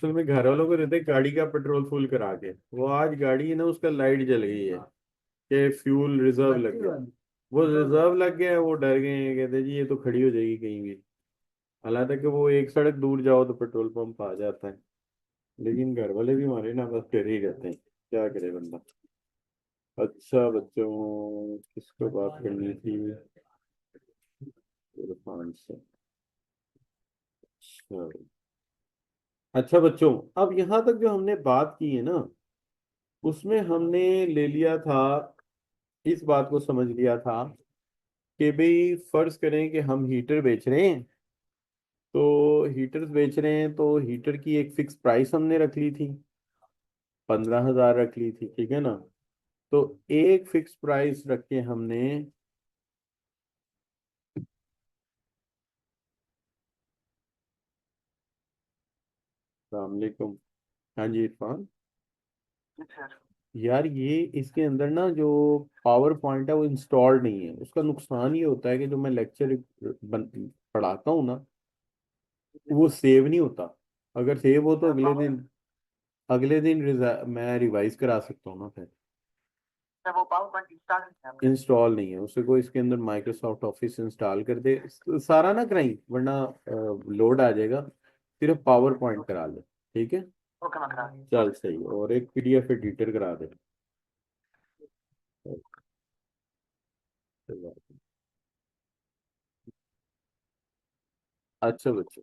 असल में घर वालों को देते गाड़ी का पेट्रोल फुल करा के, वो आज गाड़ी है ना उसका लाइट जल गई है कि फ्यूल रिजर्व लग गया। वो रिजर्व लग गया है, वो डर गए हैं, कहते जी ये तो खड़ी हो जाएगी कहीं भी। हालांकि कि वो एक सड़क दूर जाओ तो पेट्रोल पंप आ जाता है। लेकिन घर वाले भी हमारे ना बस डरे ही रहते हैं, क्या करे बंदा। अच्छा बच्चों, किसको बात करनी थी? इरफान से। अच्छा। अच्छा बच्चों, अब यहाँ तक जो हमने बात की है ना, उसमें हमने ले लिया था, इस बात को समझ लिया था कि भाई फर्ज करें कि हम हीटर बेच रहे हैं। तो हीटर्स बेच रहे हैं तो हीटर की एक फिक्स प्राइस हमने रख ली थी, 15,000 रख ली थी, ठीक है ना। तो एक फिक्स प्राइस रख के हमने। अस्सलाम वालेकुम। हाँ जी इरफान। यार ये इसके अंदर ना जो पावर पॉइंट है वो इंस्टॉल्ड नहीं है। उसका नुकसान ये होता है कि जो मैं लेक्चर पढ़ाता हूँ ना, वो सेव नहीं होता। अगर सेव हो तो अगले दिन मैं रिवाइज करा सकता हूँ ना फिर। वो पावर पॉइंट इंस्टॉल नहीं है, उसे कोई इसके अंदर माइक्रोसॉफ्ट ऑफिस इंस्टॉल कर दे। सारा ना कराई, वरना लोड आ जाएगा। सिर्फ पावर पॉइंट करा ले, ठीक है। ओके मैं करा चल सही, और एक पीडीएफ एडिटर करा दे। अच्छा बच्चों,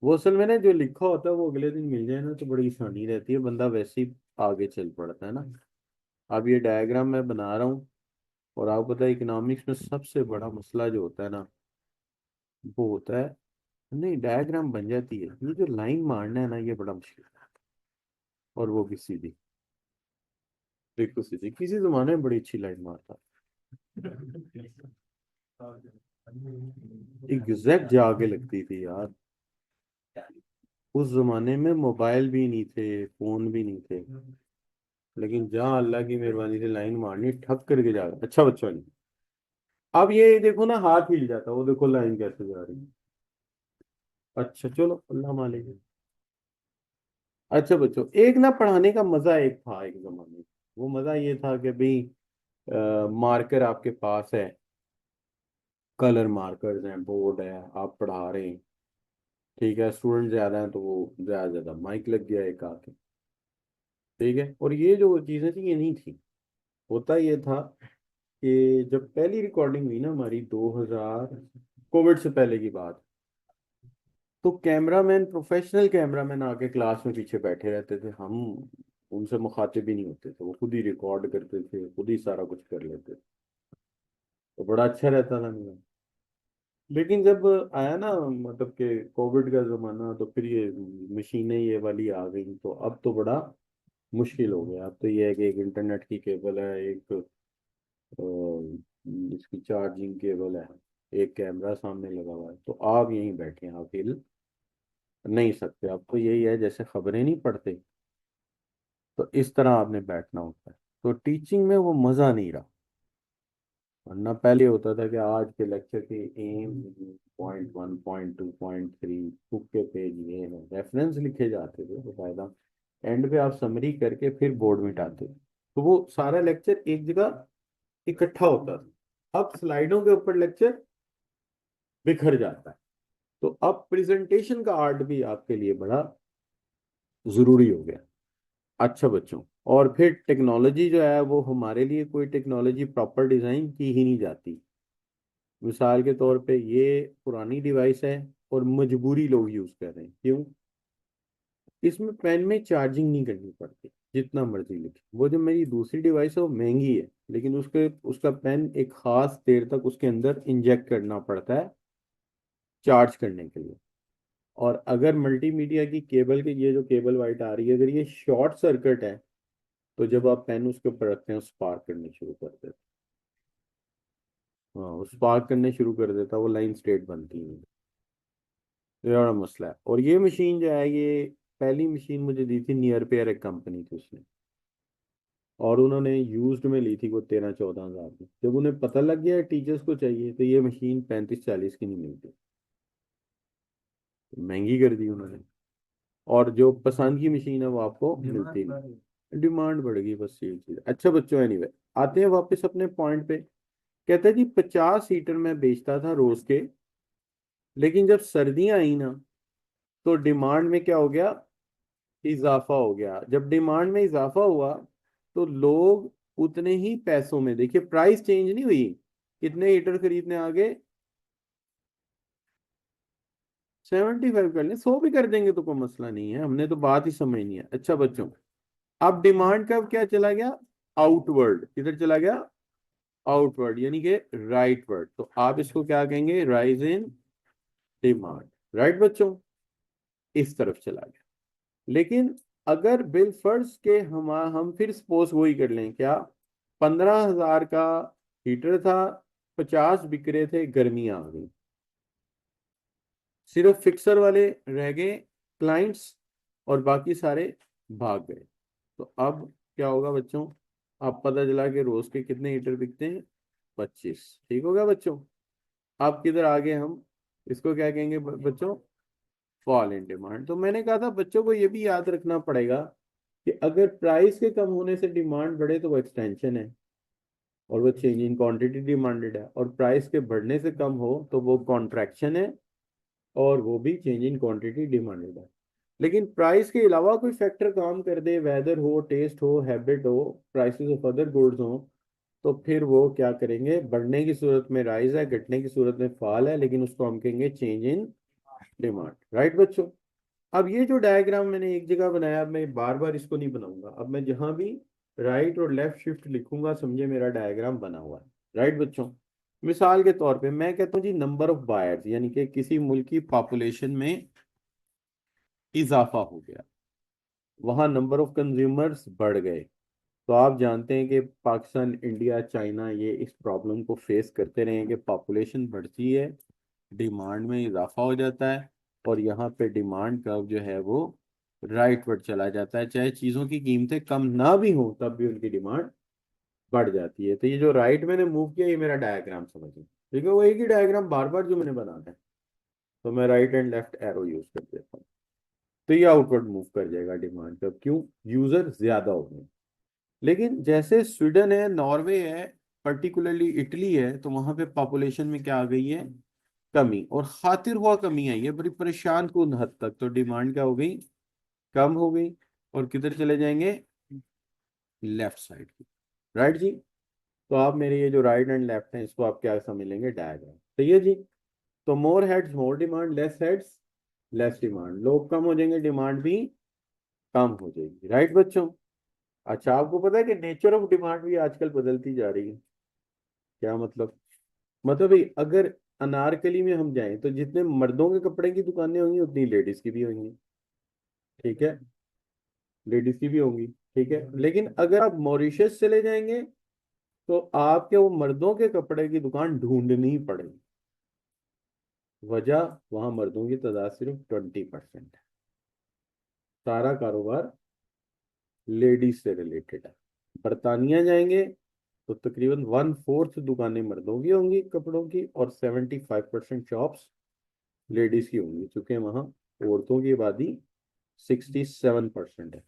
वो असल में ना जो लिखा होता है वो अगले दिन मिल जाए ना तो बड़ी आसानी रहती है, बंदा वैसे ही आगे चल पड़ता है ना। अब ये डायग्राम मैं बना रहा हूँ, और आपको पता है इकोनॉमिक्स में सबसे बड़ा मसला जो होता है ना, वो होता है, नहीं डायग्राम बन जाती है, ये जो लाइन मारना है ना ये बड़ा मुश्किल है। और वो भी सीधी, बिल्कुल सीधी, किसी जमाने में बड़ी अच्छी लाइन मारता। एग्जैक्ट जाके लगती थी यार। उस जमाने में मोबाइल भी नहीं थे, फोन भी नहीं थे, लेकिन जहाँ अल्लाह की मेहरबानी से लाइन मारनी ठप करके जा रहा। अच्छा बच्चों ने, अब ये देखो ना हाथ हिल जाता, वो देखो लाइन कैसे जा रही है। अच्छा चलो अल्लाह मालिक है। अच्छा बच्चों, एक ना पढ़ाने का मजा एक था एक जमाने में। वो मजा ये था कि भाई मार्कर आपके पास है, कलर मार्कर्स हैं, बोर्ड है, आप पढ़ा रहे हैं, ठीक है। स्टूडेंट ज्यादा है तो वो ज्यादा ज्यादा माइक लग गया एक आके, ठीक है। और ये जो चीजें थी ये नहीं थी। होता ये था कि जब पहली रिकॉर्डिंग हुई ना हमारी 2000, कोविड से पहले की बात, तो कैमरामैन, प्रोफेशनल कैमरामैन आके क्लास में पीछे बैठे रहते थे। हम उनसे मुखातिब भी नहीं होते थे, वो खुद ही रिकॉर्ड करते थे, खुद ही सारा कुछ कर लेते थे। तो बड़ा अच्छा रहता था मेरा। लेकिन जब आया ना, मतलब कि कोविड का जमाना, तो फिर ये मशीनें ये वाली आ गई, तो अब तो बड़ा मुश्किल हो गया। अब तो ये है कि एक इंटरनेट की केबल है, एक इसकी चार्जिंग केबल है, एक कैमरा सामने लगा हुआ है, तो आप यहीं बैठे हैं, आप हिल नहीं सकते। अब तो यही है, जैसे खबरें नहीं पढ़ते, तो इस तरह आपने बैठना होता है। तो टीचिंग में वो मज़ा नहीं रहा। वरना पहले होता था कि आज के लेक्चर के aim, point 1, point 2, point 3, book के पेज ये है, रेफरेंस लिखे जाते थे बकायदा। एंड पे आप समरी करके फिर बोर्ड मिटाते, तो वो सारा लेक्चर एक जगह इकट्ठा होता था। अब स्लाइडों के ऊपर लेक्चर बिखर जाता है। तो अब प्रेजेंटेशन का आर्ट भी आपके लिए बड़ा जरूरी हो गया। अच्छा बच्चों, और फिर टेक्नोलॉजी जो है वो हमारे लिए कोई टेक्नोलॉजी प्रॉपर डिजाइन की ही नहीं जाती। मिसाल के तौर पे ये पुरानी डिवाइस है और मजबूरी लोग यूज कर रहे हैं, क्यों? इसमें पेन में चार्जिंग नहीं करनी पड़ती, जितना मर्जी लिखे। वो जो मेरी दूसरी डिवाइस है वो महंगी है, लेकिन उसका पेन एक खास देर तक उसके अंदर इंजेक्ट करना पड़ता है चार्ज करने के लिए। और अगर मल्टीमीडिया की केबल के, ये जो केबल वाइट आ रही है, अगर ये शॉर्ट सर्किट है, तो जब आप पेन उसके ऊपर रखते हैं स्पार्क करने शुरू कर देता। हाँ, वो स्पार्क करने शुरू कर देता, वो लाइन स्ट्रेट बनती है। ये बड़ा मसला है। और ये मशीन जो है, ये पहली मशीन मुझे दी थी नियर पेयर, एक कंपनी थी उसने, और उन्होंने यूज्ड में ली थी वो 13-14 हज़ार की। जब उन्हें पता लग गया टीचर्स को चाहिए, तो ये मशीन 35-40 की नहीं मिलती, महंगी कर दी उन्होंने। और जो पसंद की मशीन है वो आपको मिलती नहीं, डिमांड बढ़ेगी, बस यही चीज। अच्छा बच्चों, एनीवे आते हैं वापस अपने पॉइंट पे। कहते हैं जी 50 हीटर मैं बेचता था रोज के, लेकिन जब सर्दियां आई ना तो डिमांड में क्या हो गया, इजाफा हो गया। जब डिमांड में इजाफा हुआ तो लोग उतने ही पैसों में, देखिए प्राइस चेंज नहीं हुई, कितने हीटर खरीदने आ गए, 75 कर लें, 100 भी कर देंगे तो कोई मसला नहीं है, हमने तो बात ही समझनी है। अच्छा बच्चों, अब डिमांड का क्या चला गया, आउटवर्ड, किधर चला गया, आउटवर्ड, यानी कि राइटवर्ड। तो आप इसको क्या कहेंगे, राइज इन डिमांड, राइट बच्चों, इस तरफ चला गया। लेकिन अगर बिल फर्ज के हम फिर सपोज वही कर लें, क्या 15,000 का हीटर था, 50 बिक रहे थे, गर्मियां आ गई, सिर्फ फिक्सर वाले रह गए क्लाइंट्स, और बाकी सारे भाग गए। तो अब क्या होगा बच्चों, अब पता चला कि रोज के कितने हीटर बिकते हैं, 25, ठीक हो गया बच्चों। अब किधर आगे हम इसको क्या कहेंगे बच्चों, फॉल इन डिमांड। तो मैंने कहा था बच्चों को ये भी याद रखना पड़ेगा कि अगर प्राइस के कम होने से डिमांड बढ़े तो वो एक्सटेंशन है, और वो चेंज इन क्वांटिटी डिमांडेड है, और प्राइस के बढ़ने से कम हो तो वो कॉन्ट्रैक्शन है, और वो भी चेंज इन क्वांटिटी डिमांडेड है। लेकिन प्राइस के अलावा कोई फैक्टर काम कर दे, वेदर हो, टेस्ट हो, हैबिट हो, प्राइसेस ऑफ अदर गुड्स हो, तो फिर वो क्या करेंगे, बढ़ने की सूरत में राइज है, घटने की सूरत में फॉल है, लेकिन उसको हम कहेंगे चेंज इन डिमांड, राइट बच्चों। अब ये जो डायग्राम मैंने एक जगह बनाया, अब मैं बार बार इसको नहीं बनाऊंगा, अब मैं जहां भी राइट और लेफ्ट शिफ्ट लिखूंगा समझे मेरा डायग्राम बना हुआ है, राइट बच्चों। मिसाल के तौर पे मैं कहता हूँ जी नंबर ऑफ बायर्स, यानी कि किसी मुल्क की पॉपुलेशन में इजाफा हो गया, वहां नंबर ऑफ कंज्यूमर्स बढ़ गए। तो आप जानते हैं कि पाकिस्तान, इंडिया, चाइना ये इस प्रॉब्लम को फेस करते रहे हैं कि पॉपुलेशन बढ़ती है, डिमांड में इजाफा हो जाता है, और यहाँ पे डिमांड कर्व जो है वो राइटवर्ड चला जाता है, चाहे चीज़ों की कीमतें कम ना भी हो तब भी उनकी डिमांड बढ़ जाती है। तो ये जो राइट मैंने मूव किया, ये मेरा डायग्राम समझिए, ठीक है, वो एक ही डायग्राम बार बार जो मैंने बनाना है, तो मैं right and left arrow use कर देता हूँ। तो ये आउटवर्ड मूव कर जाएगा डिमांड कर्व, क्यों, यूजर ज्यादा हो गए। लेकिन जैसे स्वीडन है, नॉर्वे है, पर्टिकुलरली इटली है, तो वहां पे पॉपुलेशन में क्या आ गई है, कमी, और खातिर हुआ कमी आई है बड़ी परेशान कुन हद तक, तो डिमांड क्या हो गई, कम हो गई, और किधर चले जाएंगे, लेफ्ट साइड की, राइट जी। तो आप मेरे ये जो राइट एंड लेफ्ट है इसको आप क्या समझ लेंगे, डायग्राम, सही है जी। तो more heads more demand, less heads less demand, लोग कम हो जाएंगे, डिमांड भी कम हो जाएगी, राइट बच्चों। अच्छा, आपको पता है कि नेचर ऑफ डिमांड भी आजकल बदलती जा रही है, क्या मतलब, मतलब भाई अगर अनारकली में हम जाएं तो जितने मर्दों के कपड़े की दुकानें होंगी उतनी लेडीज की भी होंगी, ठीक है, लेडीज की भी होंगी, ठीक है। लेकिन अगर आप मॉरिशस चले जाएंगे तो आपके वो मर्दों के कपड़े की दुकान ढूंढनी पड़ेगी। वजह, वहां मर्दों की तादाद सिर्फ 20% है, सारा कारोबार लेडीज से रिलेटेड है। बरतानिया जाएंगे तो तकरीबन 1/4 दुकानें मर्दों की होंगी कपड़ों की, और 75% शॉप्स लेडीज की होंगी, चूंकि वहाँ औरतों की आबादी 67% है।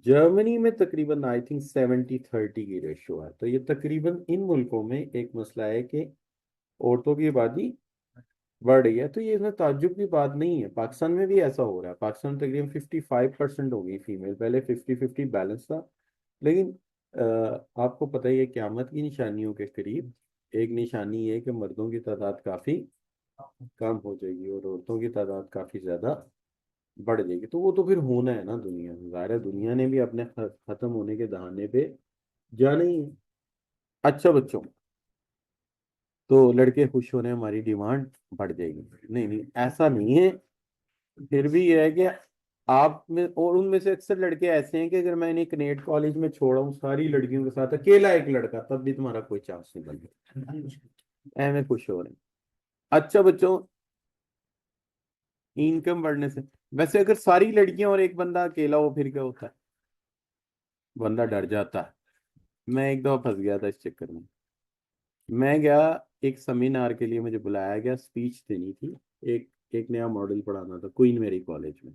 जर्मनी में तकरीबन आई थिंक 70-30 की रेशियो है। तो ये तकरीबन इन मुल्कों में एक मसला है कि औरतों की आबादी बढ़ रही है, तो ये इसमें ताज्जुब की बात नहीं है, पाकिस्तान में भी ऐसा हो रहा है। पाकिस्तान में तकरीबन 55% हो गई फीमेल, पहले 50-50 बैलेंस था। लेकिन आपको पता ही है क़यामत की निशानियों के करीब एक निशानी ये है कि मर्दों की तादाद काफ़ी कम हो जाएगी और औरतों की तादाद काफ़ी ज़्यादा बढ़ जाएगी। तो वो तो फिर होना है ना, दुनिया में ज़ाहिर है, दुनिया ने भी अपने ख़त्म होने के दहाने पे जाना ही है। अच्छा बच्चों, तो लड़के खुश हो रहे हैं, हमारी डिमांड बढ़ जाएगी, नहीं नहीं ऐसा नहीं है। फिर भी यह है कि आप में और उनमें से अक्सर लड़के ऐसे हैं कि अगर मैं इन्हें कनेट कॉलेज में छोड़ा हूँ सारी लड़कियों के साथ, अकेला एक लड़का, तब भी तुम्हारा कोई चांस नहीं बन गया, ऐਵੇਂ खुश हो रहे हैं। अच्छा बच्चों, इनकम बढ़ने से, वैसे अगर सारी लड़कियां और एक बंदा अकेला हो फिर क्या होता है, बंदा डर जाता है। मैं एक दफा फंस गया था इस चक्कर में। मैं गया एक सेमिनार के लिए, मुझे बुलाया गया, स्पीच देनी थी, एक एक नया मॉडल पढ़ाना था क्वीन मेरी कॉलेज में।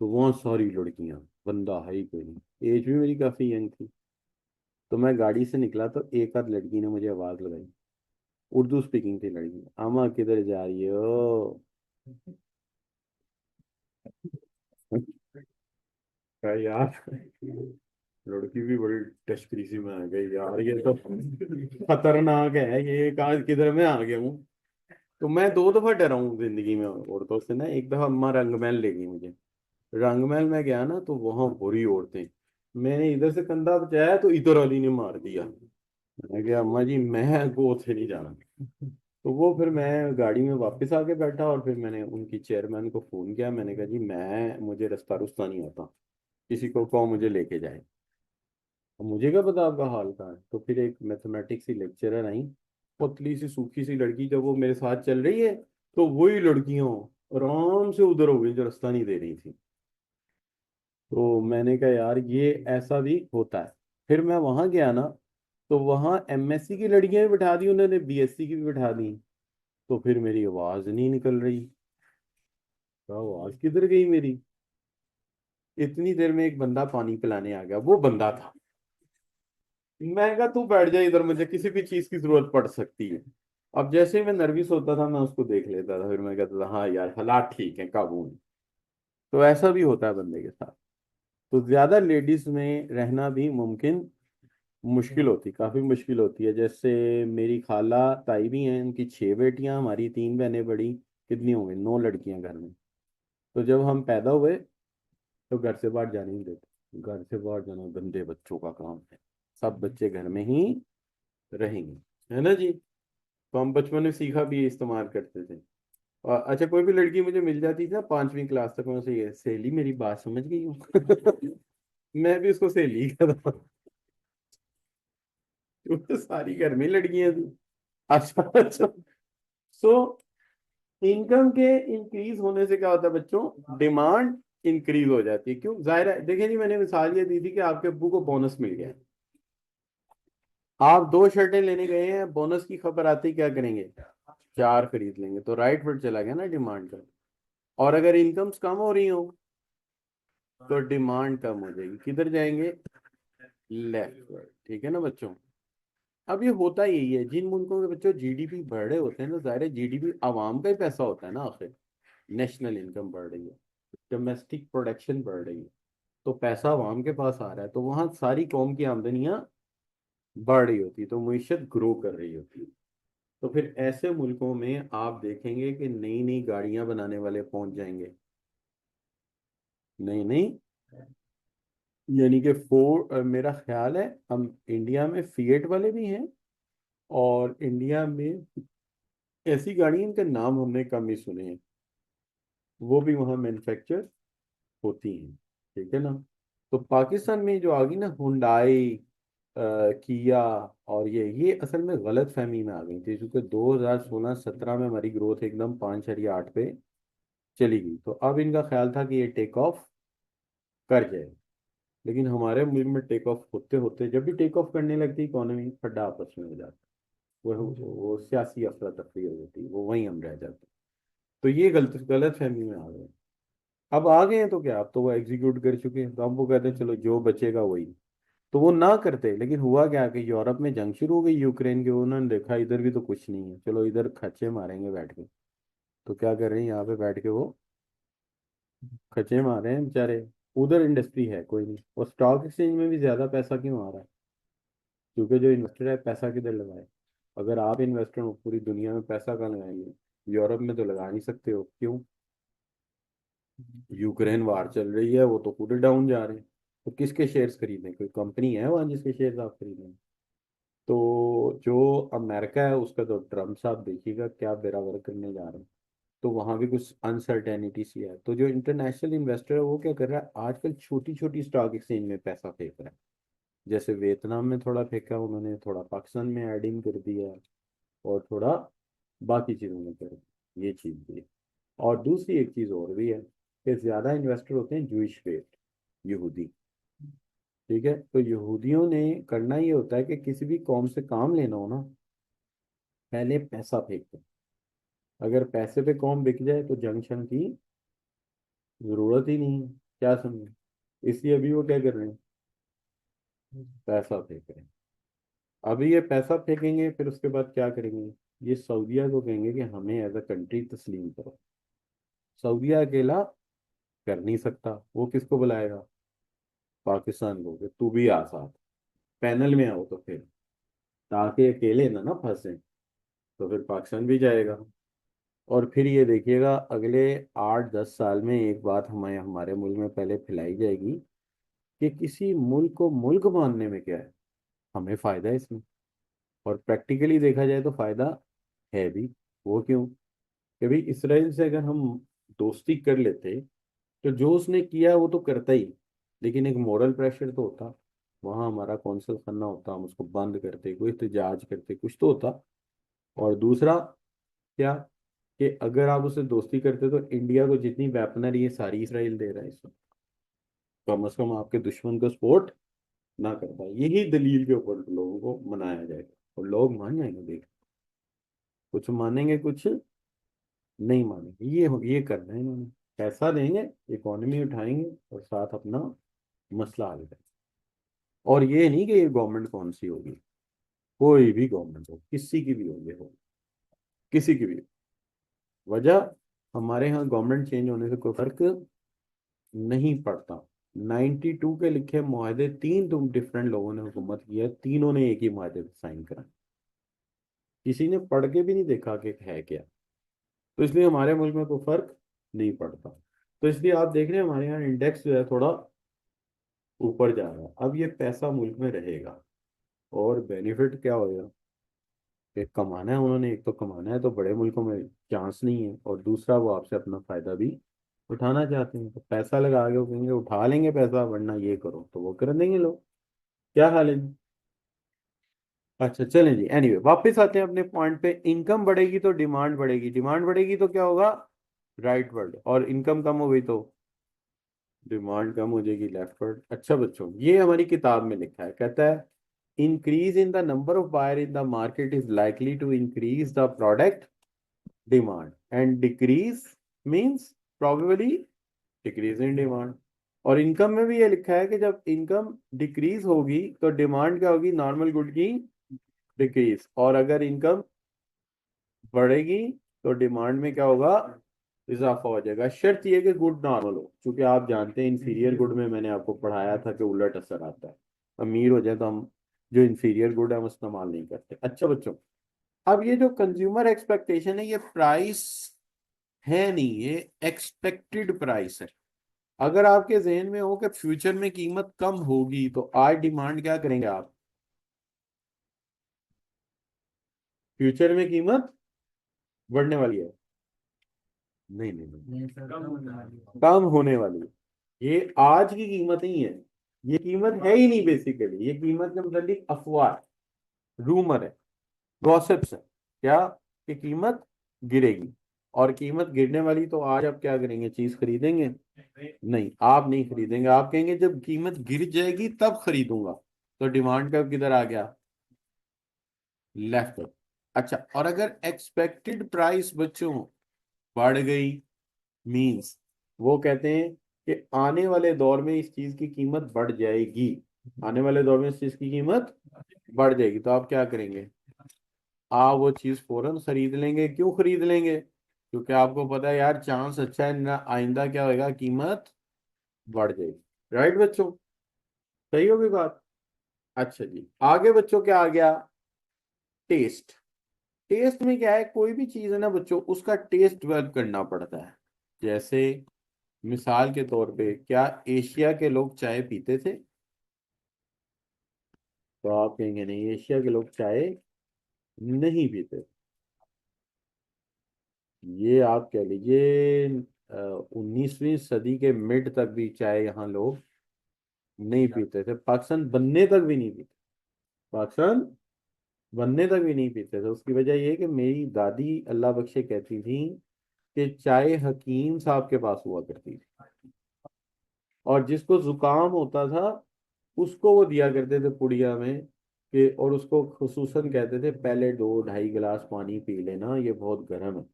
तो वहाँ सारी लड़कियां, बंदा है ही कोई नहीं, एज भी मेरी काफी यंग थी। तो मैं गाड़ी से निकला तो एक आध लड़की ने मुझे आवाज लगाई, उर्दू स्पीकिंग थी लड़की, अमा किधर जा रही हो। कहा, यार लड़की भी बड़ी टचक्रीसी में आ गई यार, ये तो खतरनाक है, ये कहाँ किधर मैं आ गया हूँ। तो मैं दो दफा डरा हूँ जिंदगी में औरतों से ना। एक दफा अम्मा रंगमहल ले गई मुझे, रंगमहल में गया ना तो वहां बुरी औरतें, मैंने इधर से कंधा बचाया तो इधर वाली ने मार दिया। मैं कहा अम्मा जी मैं गोद से नहीं जाना। तो वो फिर मैं गाड़ी में वापस आके बैठा और फिर मैंने उनकी चेयरमैन को फोन किया, मैंने कहा जी मैं, मुझे रास्ता रुस्ता नहीं आता, किसी को कहो मुझे लेके जाए। अब मुझे क्या पता आपका हाल कहाँ है। तो फिर एक मैथमेटिक्स की लेक्चरर आई, पतली सी सूखी सी लड़की, जब वो मेरे साथ चल रही है तो वही लड़कियां आराम से उधर हो गई जो रास्ता नहीं दे रही थी। तो मैंने कहा यार ये ऐसा भी होता है। फिर मैं वहां गया ना, तो वहां एमएससी की लड़कियां भी बिठा दी उन्होंने, बीएससी की भी बिठा दी। तो फिर मेरी आवाज नहीं निकल रही, तो आवाज किधर गई मेरी। इतनी देर में एक बंदा पानी पिलाने आ गया, वो बंदा था। मैं कहा तू बैठ जा इधर, मुझे किसी भी चीज की जरूरत पड़ सकती है। अब जैसे ही मैं नर्वस होता था मैं उसको देख लेता था, फिर मैं कहता था हाँ यार हालात ठीक है, काबू में। तो ऐसा भी होता है बंदे के साथ। तो ज्यादा लेडीज में रहना भी मुमकिन, मुश्किल होती, काफी मुश्किल होती है। जैसे मेरी खाला ताई भी हैं, उनकी 6 बेटियां, हमारी 3 बहनें बड़ी, कितनी होंगी, 9 लड़कियां घर में। तो जब हम पैदा हुए तो घर से बाहर जाने नहीं देते, घर से बाहर जाना गंदे बच्चों का काम है, सब बच्चे घर में ही रहेंगे, है ना जी। तो हम बचपन में सीखा भी इस्तेमाल करते थे। और अच्छा कोई भी लड़की मुझे मिल जाती थी ना 5वीं क्लास तक, मैं उसे ये सहेली मेरी बात समझ गई हूँ। मैं भी उसको सहेली कहता था, क्योंकि सारी घर में लड़कियां थी। अच्छा अच्छा। सो इनकम के इंक्रीज होने से क्या होता है बच्चों, डिमांड इंक्रीज हो जाती है। क्यों, जाहिर है, देखिए जी मैंने मिसाल ये दी थी कि आपके अब्बू को बोनस मिल गया, आप 2 शर्टें लेने गए हैं, बोनस की खबर आती क्या करेंगे, 4 खरीद लेंगे। तो राइट फुट चला गया ना डिमांड का। और अगर इनकम्स कम हो रही हो तो डिमांड कम हो जाएगी, किधर जाएंगे, लेफ्ट वर्ड, ठीक है ना बच्चों। अब ये होता यही है जिन मुल्कों के बच्चों जीडीपी बढ़ रहे होते हैं ना, जाहिर है जीडीपी आवाम का ही पैसा होता है ना आखिर। नेशनल इनकम बढ़ रही है, डोमेस्टिक प्रोडक्शन बढ़ रही है, तो पैसा आवाम के पास आ रहा है, तो वहां सारी कौम की आमदनियां बढ़ रही होती है, तो मईशत ग्रो कर रही होती है। तो फिर ऐसे मुल्कों में आप देखेंगे कि नई नई गाड़ियां बनाने वाले पहुंच जाएंगे, नई नई, यानी कि मेरा ख्याल है हम इंडिया में फिएट वाले भी हैं, और इंडिया में ऐसी गाड़ियां इनके नाम हमने कम ही सुने हैं, वो भी वहाँ मैन्युफैक्चर होती हैं, ठीक है ना। तो पाकिस्तान में जो आ गई ना हुंडई, किया, और ये असल में गलत फहमी में आ गई थी, क्योंकि 2016-17 में हमारी ग्रोथ एकदम 5.8 पे चली गई, तो अब इनका ख्याल था कि ये टेक ऑफ कर जाए। लेकिन हमारे मुल्क में टेक ऑफ होते होते, जब भी टेक ऑफ करने लगती इकोनॉमी, फड्डा आपस में हो जाता, वो सियासी अफरा तफरी हो जाती, वो वहीं हम रह जाते। तो ये गलत गलत फहमी में आ गए। अब आ गए हैं तो क्या, अब तो वो एग्जीक्यूट कर चुके हैं, तो अब वो कहते हैं चलो जो बचेगा वही। तो वो ना करते, लेकिन हुआ क्या कि यूरोप में जंग शुरू हो गई यूक्रेन की, उन्होंने देखा इधर भी तो कुछ नहीं है, चलो इधर खच्चे मारेंगे बैठ के। तो क्या कर रहे हैं, यहाँ पे बैठ के वो खच्चे मार रहे हैं बेचारे। उधर इंडस्ट्री है कोई नहीं, और स्टॉक एक्सचेंज में भी ज्यादा पैसा क्यों आ रहा है, क्योंकि जो इन्वेस्टर है पैसा किधर लगाए। अगर आप इन्वेस्टर हो पूरी दुनिया में पैसा कहाँ लगाएंगे, यूरोप में तो लगा नहीं सकते हो, क्यों, यूक्रेन वार चल रही है, वो तो पूरे डाउन जा रहे हैं। तो किसके शेयर्स खरीदें, कोई कंपनी है वहाँ जिसके शेयर्स आप खरीदें। तो जो अमेरिका है उसका तो ट्रम्प साहब देखिएगा क्या बेराबर करने जा रहे हैं। तो वहाँ भी कुछ अनसर्टेनिटी सी है, तो जो इंटरनेशनल इन्वेस्टर है वो क्या कर रहा है, आजकल छोटी छोटी स्टॉक एक्सचेंज में पैसा फेंक रहा है। जैसे वियतनाम में थोड़ा फेंका उन्होंने, थोड़ा पाकिस्तान में एडिंग कर दिया, और थोड़ा बाकी चीज़ों में कर दिया, ये चीज़ भी है। और दूसरी एक चीज़ और भी है कि ज़्यादा इन्वेस्टर होते हैं जूइश फेथ, यहूदी, ठीक है। तो यहूदियों ने करना ये होता है कि किसी भी कौम से काम लेना हो ना, पहले पैसा फेंकते हैं। अगर पैसे पे कौम बिक जाए तो जंग शंग की जरूरत ही नहीं है। क्या समझे? इसलिए अभी वो क्या कर रहे हैं, पैसा फेंक रहे हैं। अभी ये पैसा फेंकेंगे, फिर उसके बाद क्या करेंगे, ये सऊदीया को कहेंगे कि हमें एज अ कंट्री तस्लीम करो। सऊदीया अकेला कर नहीं सकता, वो किसको बुलाएगा, पाकिस्तान को, कि तू भी आ साथ, पैनल में आओ तो फिर, ताकि अकेले ना फंसे। तो फिर पाकिस्तान भी जाएगा। और फिर ये देखिएगा अगले 8-10 साल में एक बात हमें हमारे मुल्क में पहले फैलाई जाएगी कि किसी मुल्क को मुल्क मानने में क्या है, हमें फायदा है इसमें। और प्रैक्टिकली देखा जाए तो फायदा है भी। वो क्यों, कि भाई इसराइल से अगर हम दोस्ती कर लेते, तो जो उसने किया वो तो करता ही, लेकिन एक मॉरल प्रेशर तो होता, वहाँ हमारा कौंसल करना होता, हम उसको बंद करते, कोई एहतजाज करते, कुछ तो होता। और दूसरा क्या, कि अगर आप उससे दोस्ती करते तो इंडिया को जितनी वेपनरी है सारी इसराइल दे रहा है इसको, कम से कम आपके दुश्मन को सपोर्ट ना कर पाए। यही दलील के ऊपर लोगों को मनाया जाएगा, और लोग मान जाएंगे, देख, कुछ मानेंगे कुछ नहीं मानेंगे। ये करना है इन्होंने, पैसा देंगे, इकोनॉमी उठाएंगे, और साथ अपना मसला हल करेंगे। और ये नहीं कि ये गवर्नमेंट कौन सी होगी, कोई भी गवर्नमेंट हो, किसी की भी होगी, हो किसी की भी। वजह, हमारे यहाँ गवर्नमेंट चेंज होने से कोई फर्क नहीं पड़ता। 92 के लिखे मुआहदे, तीन तुम डिफरेंट लोगों ने हुकूमत की है, तीनों ने एक ही मुआहदे पे साइन करा, किसी ने पढ़ के भी नहीं देखा कि है क्या। तो इसलिए हमारे मुल्क में कोई फर्क नहीं पड़ता। तो इसलिए आप देख रहे हैं हमारे यहाँ इंडेक्स जो है थोड़ा ऊपर जा रहा है। अब ये पैसा मुल्क में रहेगा, और बेनिफिट क्या होगा, कि कमाना है उन्होंने, एक तो कमाना है, तो बड़े मुल्कों में चांस नहीं है, और दूसरा वो आपसे अपना फायदा भी उठाना चाहते हैं। तो पैसा लगा के वो कहेंगे उठा लेंगे पैसा, वरना ये करो, तो वो कर देंगे लोग। क्या हाल है जी? अच्छा चलें जी, एनीवे वापस आते हैं अपने पॉइंट पे। इनकम बढ़ेगी तो डिमांड बढ़ेगी, डिमांड बढ़ेगी तो क्या होगा, राइट वर्ड, और इनकम कम हो गई तो डिमांड कम हो जाएगी, लेफ्ट वर्ड। अच्छा बच्चों, ये हमारी किताब में लिखा है, कहता है increase in the number of buyer in the market is likely to increase the product demand, and decrease means probably decrease in demand. और इनकम में भी ये लिखा है कि जब इनकम डिक्रीज होगी तो डिमांड क्या होगी, नॉर्मल गुड की डिक्रीज, और अगर इनकम बढ़ेगी तो डिमांड में क्या होगा, इजाफा हो जाएगा। शर्त यह कि गुड नॉर्मल हो, क्योंकि आप जानते हैं इंफीरियर गुड में मैंने आपको पढ़ाया था कि उलट असर आता है। अमीर हो जाए तो हम जो इंफीरियर गुड है हम इस्तेमाल नहीं करते। अच्छा बच्चों, अब ये जो कंज्यूमर एक्सपेक्टेशन है, ये प्राइस है नहीं, ये एक्सपेक्टेड प्राइस है। अगर आपके जहन में हो कि फ्यूचर में कीमत कम होगी, तो आज डिमांड क्या करेंगे आप, फ्यूचर में कीमत बढ़ने वाली है, नहीं नहीं नहीं, कम होने वाली है। ये आज की कीमत ही है, ये कीमत है ही नहीं बेसिकली, ये कीमत के मतलब अफवाह है, रूमर है, गॉसिप्स है। क्या, कि कीमत गिरेगी, और कीमत गिरने वाली, तो आज आप क्या करेंगे, चीज खरीदेंगे? नहीं, आप नहीं खरीदेंगे, आप कहेंगे जब कीमत गिर जाएगी तब खरीदूंगा। तो डिमांड का किधर आ गया, लेफ्ट। अच्छा, और अगर एक्सपेक्टेड प्राइस बच्चों बढ़ गई, मींस वो कहते हैं कि आने वाले दौर में इस चीज की कीमत बढ़ जाएगी, आने वाले दौर में इस चीज की कीमत बढ़ जाएगी, तो आप क्या करेंगे, आप वो चीज फौरन खरीद लेंगे। क्यों खरीद लेंगे, क्योंकि आपको पता है यार चांस अच्छा है ना, आइंदा क्या होएगा, कीमत बढ़ जाएगी। राइट बच्चों, सही होगी बात। अच्छा जी, आगे बच्चों क्या आ गया, टेस्ट। टेस्ट में क्या है, कोई भी चीज है ना बच्चों, उसका टेस्ट डेवलप करना पड़ता है। जैसे मिसाल के तौर पे, क्या एशिया के लोग चाय पीते थे, तो आप कहेंगे नहीं, एशिया के लोग चाय नहीं पीते। ये आप कह लीजिए 19वीं सदी के मिड तक भी चाय यहाँ लोग नहीं पीते थे, पाकिस्तान बनने तक भी नहीं पीते, पाकिस्तान बनने तक भी नहीं पीते थे। उसकी वजह ये है कि मेरी दादी अल्लाह बख्शे कहती थी कि चाय हकीम साहब के पास हुआ करती थी, और जिसको जुकाम होता था उसको वो दिया करते थे पुड़िया में, कि और उसको खुसूसन कहते थे पहले 2-2.5 गिलास पानी पी लेना, ये बहुत गर्म है,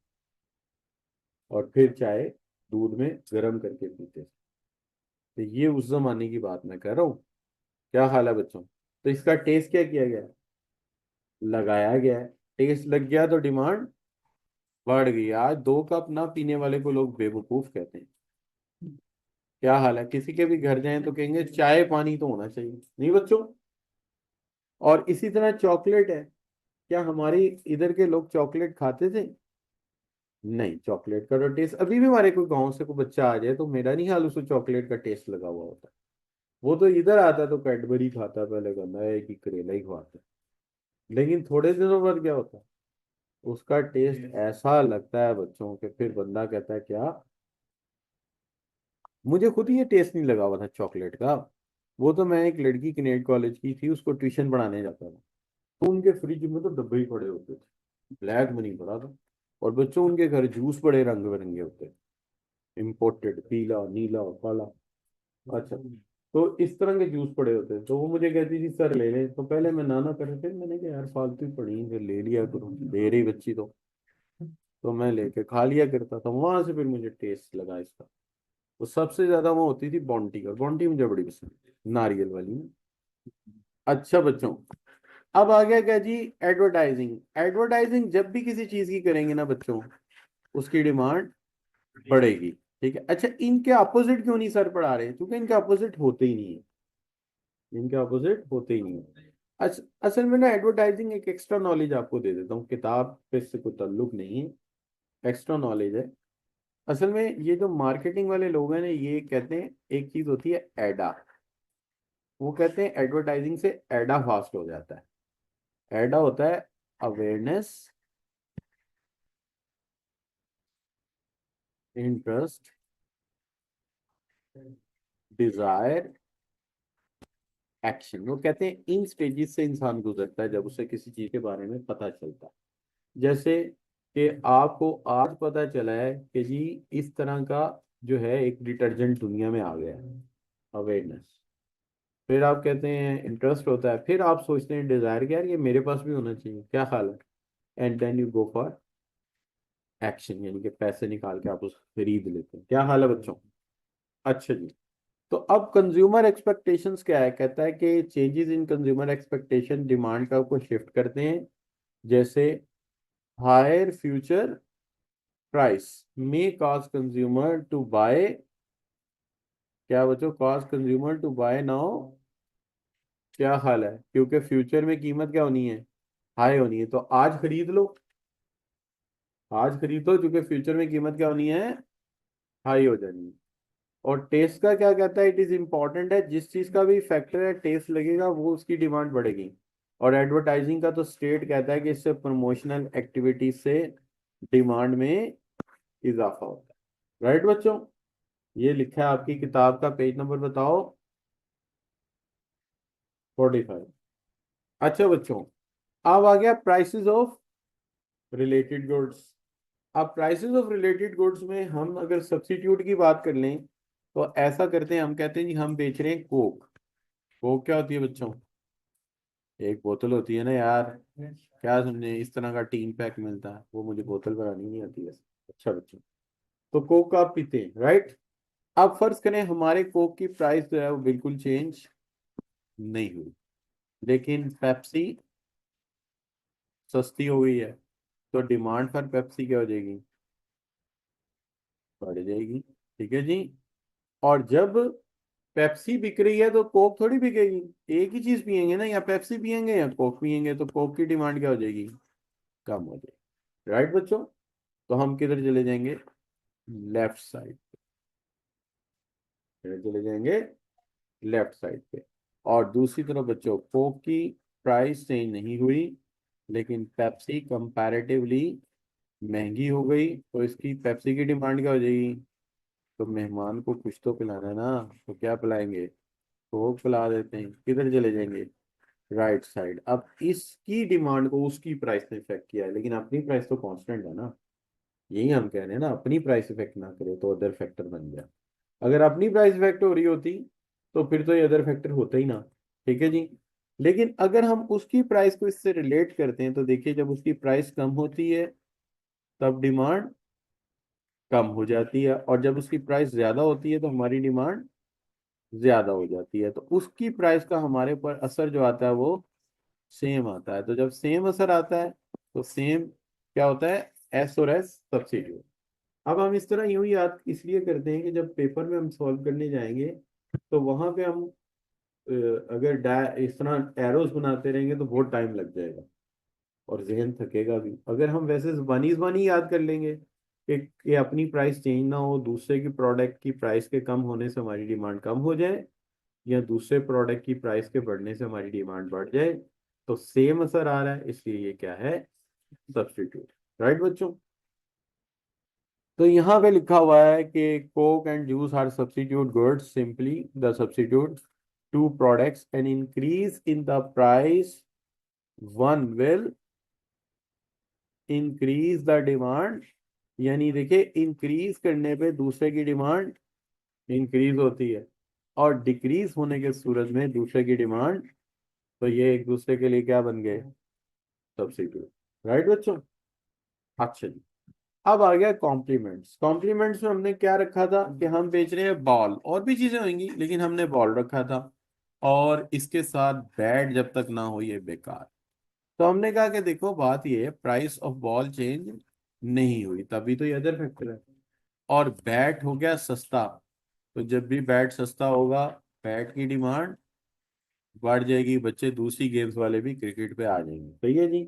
और फिर चाय दूध में गर्म करके पीते थे। ये उस जमाने की बात मैं कर रहा हूँ। क्या हाल है बच्चों? तो इसका टेस्ट क्या किया गया? लगाया गया है। टेस्ट लग गया तो डिमांड बढ़ गई। आज 2 कप ना पीने वाले को लोग बेवकूफ कहते हैं। क्या हाल है? किसी के भी घर जाएं तो कहेंगे चाय पानी तो होना चाहिए, नहीं बच्चों? और इसी तरह चॉकलेट है। क्या हमारे इधर के लोग चॉकलेट खाते थे? नहीं, चॉकलेट का तो टेस्ट अभी भी हमारे कोई गांव से कोई बच्चा आ जाए तो मेरा नहीं हाल उसको चॉकलेट का टेस्ट लगा हुआ होता। वो तो इधर आता तो कैडबरी खाता, पहले कहना है कि करेला ही खाता। लेकिन थोड़े दिनों बाद क्या होता है, उसका टेस्ट ऐसा लगता है बच्चों के, फिर बंदा कहता है क्या, मुझे खुद ही ये टेस्ट नहीं लगा हुआ था चॉकलेट का। वो तो मैं एक लड़की कनेड कॉलेज की थी, उसको ट्यूशन पढ़ाने जाता था, तो उनके फ्रिज में तो डब्बे ही पड़े होते थे, ब्लैक मनी पड़ा था। और बच्चों उनके घर जूस बड़े रंग बिरंगे होते, इम्पोर्टेड, पीला नीला काला। अच्छा, तो इस तरह के जूस पड़े होते हैं, तो वो मुझे कहती थी सर ले लें, तो पहले मैं नाना कर रहे थे, मैंने कहा यार फालतू ही पड़ी फिर ले लिया करो, दे रही बच्ची तो मैं लेके खा लिया करता था। वहां से फिर मुझे टेस्ट लगा इसका। तो सबसे ज्यादा वो होती थी बॉन्टी का, बॉन्टी मुझे बड़ी पसंद है, नारियल वाली ना। अच्छा बच्चों, अब आ गया क्या जी, एडवर्टाइजिंग। एडवर्टाइजिंग जब भी किसी चीज की करेंगे ना बच्चों, उसकी डिमांड बढ़ेगी। ठीक है, अच्छा इनके अपोजिट क्यों नहीं सर पढ़ा रहे? क्योंकि इनके अपोजिट होते ही नहीं है, इनके अपोजिट होते ही नहीं है। असल में ना एडवर्टाइजिंग एक एक्स्ट्रा नॉलेज आपको दे देता हूँ, किताब पे से कोई ताल्लुक नहीं है, एक्स्ट्रा नॉलेज है। असल में ये जो मार्केटिंग वाले लोग हैं ना, ये कहते हैं एक चीज होती है एडा। वो कहते हैं एडवर्टाइजिंग से एडा फास्ट हो जाता है। एडा होता है अवेयरनेस, इंटरेस्ट, डिजायर, एक्शन। वो कहते हैं इन स्टेजेस से इंसान गुजरता है जब उसे किसी चीज के बारे में पता चलता है। जैसे कि आपको आज पता चला है कि जी इस तरह का जो है एक डिटर्जेंट दुनिया में आ गया है, अवेयरनेस। फिर आप कहते हैं इंटरेस्ट होता है, फिर आप सोचते हैं डिजायर, क्या यार ये मेरे पास भी होना चाहिए, क्या ख्याल है? And then you go for action, यानी कि पैसे निकाल के आप उसको खरीद लेते हैं। क्या हाल है बच्चों? अच्छा जी, तो अब कंज्यूमर एक्सपेक्टेशंस क्या है? कहता है कि changes in consumer expectation demand का को शिफ्ट करते हैं। जैसे higher future price may cause consumer to buy, क्या बच्चों, cause consumer to buy now. क्या हाल है? क्योंकि फ्यूचर में कीमत क्या होनी है, हाई होनी है, तो आज खरीद लो, आज खरीद लो, क्योंकि फ्यूचर में कीमत क्या होनी है, हाई हो जानी है। और टेस्ट का क्या कहता है, इट इज इंपॉर्टेंट है, जिस चीज का भी फैक्टर है टेस्ट लगेगा वो उसकी डिमांड बढ़ेगी। और एडवर्टाइजिंग का तो स्टेट कहता है कि इससे प्रमोशनल एक्टिविटीज से डिमांड में इजाफा होता है। राइट बच्चों? ये लिखा है आपकी किताब का पेज नंबर बताओ, 45। अच्छा बच्चों, अब आ गया प्राइसेस ऑफ रिलेटेड गुड्स। अब प्राइसेस ऑफ रिलेटेड गुड्स में हम अगर सब्सिट्यूट की बात कर लें, तो ऐसा करते हैं, हम कहते हैं जी हम बेच रहे हैं कोक। कोक क्या होती है बच्चों? एक बोतल होती है ना यार, क्या समझे, इस तरह का टीन पैक मिलता है, वो मुझे बोतल बनानी नहीं आती वैसे। अच्छा बच्चों, तो कोक आप पीते हैं, राइट? अब फर्ज करें हमारे कोक की प्राइस जो है वो बिल्कुल चेंज नहीं हुई, लेकिन पेप्सी सस्ती हो गई है, तो डिमांड फॉर पेप्सी क्या हो जाएगी, बढ़ जाएगी। ठीक है जी। और जब पेप्सी बिक रही है तो कोक थोड़ी बिकेगी, एक ही चीज पियेंगे ना, या पेप्सी पियेंगे या कोक पियेंगे, तो कोक की डिमांड क्या हो जाएगी, कम हो जाएगी। राइट बच्चों? तो हम किधर चले जाएंगे, लेफ्ट साइड, किधर चले जाएंगे, लेफ्ट साइड पे। और दूसरी तरफ बच्चों, कोक की प्राइस चेंज नहीं हुई, लेकिन पेप्सी कंपैरेटिवली महंगी हो गई, तो इसकी पेप्सी की डिमांड क्या हो जाएगी, तो मेहमान को कुछ तो पिलाना है ना, तो क्या पिलाएंगे, कोक पिला देते हैं। किधर चले जाएंगे, राइट साइड। अब इसकी डिमांड को उसकी प्राइस ने इफेक्ट किया है, लेकिन अपनी प्राइस तो कांस्टेंट है ना। यही हम कह रहे हैं ना, अपनी प्राइस इफेक्ट ना करे तो अदर फैक्टर बन गया। अगर अपनी प्राइस इफेक्ट हो रही होती तो फिर तो ये अदर फैक्टर होता ही ना। ठीक है जी। लेकिन अगर हम उसकी प्राइस को इससे रिलेट करते हैं, तो देखिए जब उसकी प्राइस कम होती है तब डिमांड कम हो जाती है, और जब उसकी प्राइस ज्यादा होती है तो हमारी डिमांड ज्यादा हो जाती है, तो उसकी प्राइस का हमारे पर असर जो आता है वो सेम आता है। तो जब सेम असर आता है तो सेम क्या होता है, एस और एस सब्स्टिट्यूट। अब हम इस तरह यूं ही याद इसलिए करते हैं कि जब पेपर में हम सॉल्व करने जाएंगे तो वहां पे हम अगर इस तरह एरोस बनाते रहेंगे तो बहुत टाइम लग जाएगा और जहन थकेगा भी। अगर हम वैसे वन ही याद कर लेंगे कि अपनी प्राइस चेंज ना हो, दूसरे की प्रोडक्ट की प्राइस के कम होने से हमारी डिमांड कम हो जाए, या दूसरे प्रोडक्ट की प्राइस के बढ़ने से हमारी डिमांड बढ़ जाए, तो सेम असर आ रहा है, इसलिए ये क्या है, सब्स्टिट्यूट। राइट बच्चों? तो यहाँ पे लिखा हुआ है कि coke and juice are substitute goods, simply the substitute two products and increase in the price one will increase the demand. यानी देखिए, इंक्रीज करने पे दूसरे की डिमांड इंक्रीज होती है, और डिक्रीज होने के सूरत में दूसरे की डिमांड, तो ये एक दूसरे के लिए क्या बन गए, सब्स्टिट्यूट। राइट बच्चों? अच्छा जी, अब आ गया कॉम्प्लीमेंट्स। कॉम्प्लीमेंट्स में हमने क्या रखा था कि हम बेच रहे हैं बॉल, और भी चीजें होंगी लेकिन हमने बॉल रखा था, और इसके साथ बैट जब तक ना हो ये बेकार। तो हमने कहा कि देखो बात ये है, प्राइस ऑफ बॉल चेंज नहीं हुई, तभी तो ये अदर फैक्टर है। और बैट हो गया सस्ता, तो जब भी बैट सस्ता होगा बैट की डिमांड बढ़ जाएगी, बच्चे दूसरी गेम्स वाले भी क्रिकेट पे आ जाएंगे। सही है जी?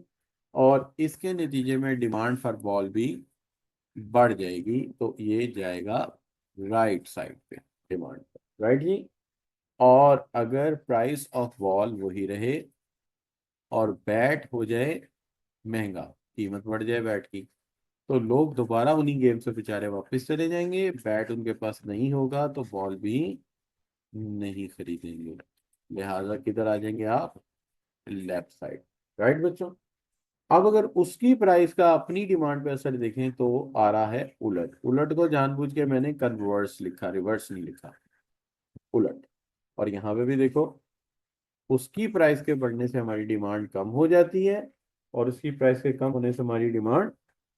और इसके नतीजे में डिमांड फॉर बॉल भी बढ़ जाएगी, तो ये जाएगा राइट साइड पे, डिमांड पे। राइट जी? और अगर प्राइस ऑफ बॉल वही रहे और बैट हो जाए महंगा, कीमत बढ़ जाए बैट की, तो लोग दोबारा उन्हीं गेम से बेचारे वापस चले जाएंगे, बैट उनके पास नहीं होगा तो बॉल भी नहीं खरीदेंगे। लिहाजा किधर आ जाएंगे आप, लेफ्ट साइड। राइट बच्चों? अब अगर उसकी प्राइस का अपनी डिमांड पे असर देखें तो आ रहा है उलट। उलट को जानबूझ के मैंने कन्वर्स लिखा, रिवर्स नहीं लिखा, उलट। और यहाँ पे भी देखो, उसकी प्राइस के बढ़ने से हमारी डिमांड कम हो जाती है, और उसकी प्राइस के कम होने से हमारी डिमांड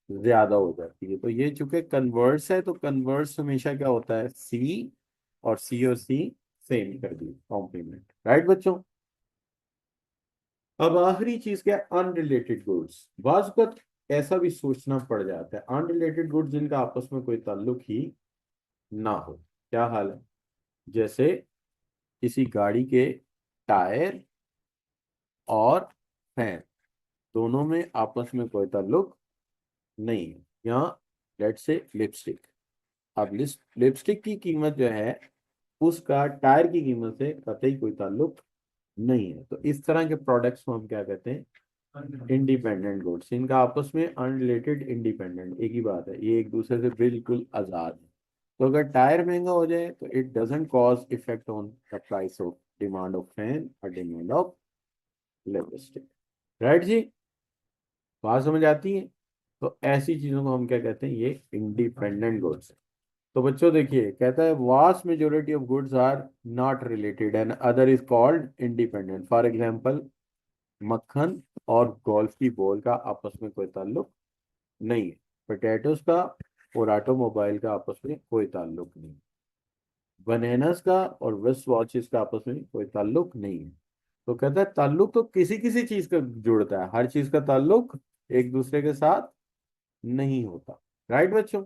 ज्यादा हो जाती है। तो ये चूंकि कन्वर्स है, तो कन्वर्स हमेशा क्या होता है, सी, और सी सेम कर दी, कॉम्प्लीमेंट। राइट बच्चों? अब आखिरी चीज क्या है, अनरिलेटेड गुड्स। बाज वक्त ऐसा भी सोचना पड़ जाता है, अनरिलेटेड गुड्स जिनका आपस में कोई ताल्लुक ही ना हो। क्या हाल है, जैसे किसी गाड़ी के टायर और फैन, दोनों में आपस में कोई ताल्लुक नहीं है। या लेट्स से लिपस्टिक, अब लिपस्टिक की कीमत जो है उसका टायर की कीमत से कतई कोई ताल्लुक नहीं है। तो इस तरह के प्रोडक्ट्स को हम क्या कहते हैं, इंडिपेंडेंट गुड्स। इनका आपस में अनरिलेटेड, इंडिपेंडेंट, एक ही बात है, ये एक दूसरे से बिल्कुल आजाद है। तो अगर टायर महंगा हो जाए तो it doesn't cause effect on the price of demand of fan और डिमांड ऑफ लिपस्टिक। राइट जी? बात समझ आती है? तो ऐसी चीजों को हम क्या कहते हैं, ये इंडिपेंडेंट गुड्स। तो बच्चों देखिए, कहता है vast majority of goods are not related and other is called independent. For example, मक्खन और गोल्फ की बॉल का आपस में कोई ताल्लुक नहीं है, पोटैटोस का और ऑटोमोबाइल का आपस में कोई ताल्लुक नहीं, बनानास का और वेस्ट वॉचेस का आपस में कोई ताल्लुक नहीं है। तो कहता है ताल्लुक तो किसी किसी चीज का जुड़ता है, हर चीज का ताल्लुक एक दूसरे के साथ नहीं होता। राइट बच्चों?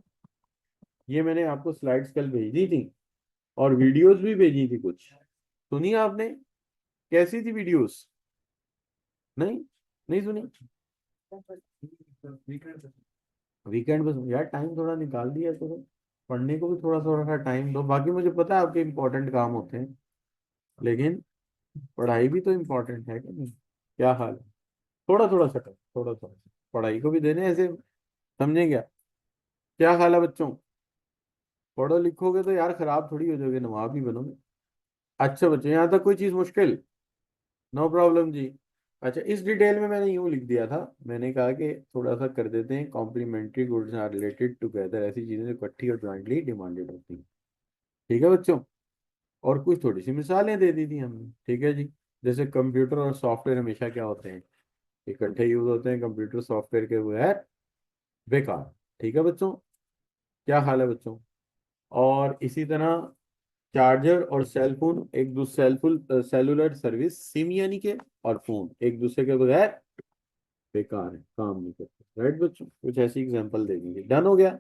ये मैंने आपको स्लाइड्स कल भेजी थी, और वीडियोस भी भेजी थी कुछ, सुनी आपने? कैसी थी वीडियोस? नहीं, नहीं सुनी? वीकेंड पे यार टाइम थोड़ा निकाल दिया करो, पढ़ने को भी थोड़ा थोड़ा सा टाइम दो। बाकी मुझे पता है आपके इंपॉर्टेंट काम होते हैं, लेकिन पढ़ाई भी तो इम्पोर्टेंट है कि नहीं? क्या हाल है? थोड़ा थोड़ा सा करो, थोड़ा थोड़ा सा पढ़ाई को भी देने ऐसे, समझे क्या? क्या हाल है बच्चों? पढ़ो लिखोगे तो यार खराब थोड़ी हो जाओगे, नवाब ही बनोगे। अच्छा बच्चों, यहाँ तक कोई चीज मुश्किल? नो प्रॉब्लम जी। अच्छा, इस डिटेल में मैंने यूं लिख दिया था, मैंने कहा कि थोड़ा सा कर देते हैं, complementary goods are related together, ऐसी चीजें जो इकट्ठी और ज्वाइंटली डिमांडेड होती हैं। ठीक है बच्चों? और कुछ थोड़ी सी मिसालें दे दी थी हमने। ठीक है जी? जैसे कंप्यूटर और सॉफ्टवेयर हमेशा क्या होते हैं, इकट्ठे यूज होते हैं, कंप्यूटर सॉफ्टवेयर के बगैर बेकार। ठीक है बच्चों? क्या हाल है बच्चों? और इसी तरह चार्जर और सेल फोन एक दूसरे सेलुलर सर्विस सिम यानी के और फोन एक दूसरे के बगैर बेकार है, काम नहीं करते। राइट बच्चों, कुछ ऐसी एग्जांपल दे दीजिए। डन हो गया।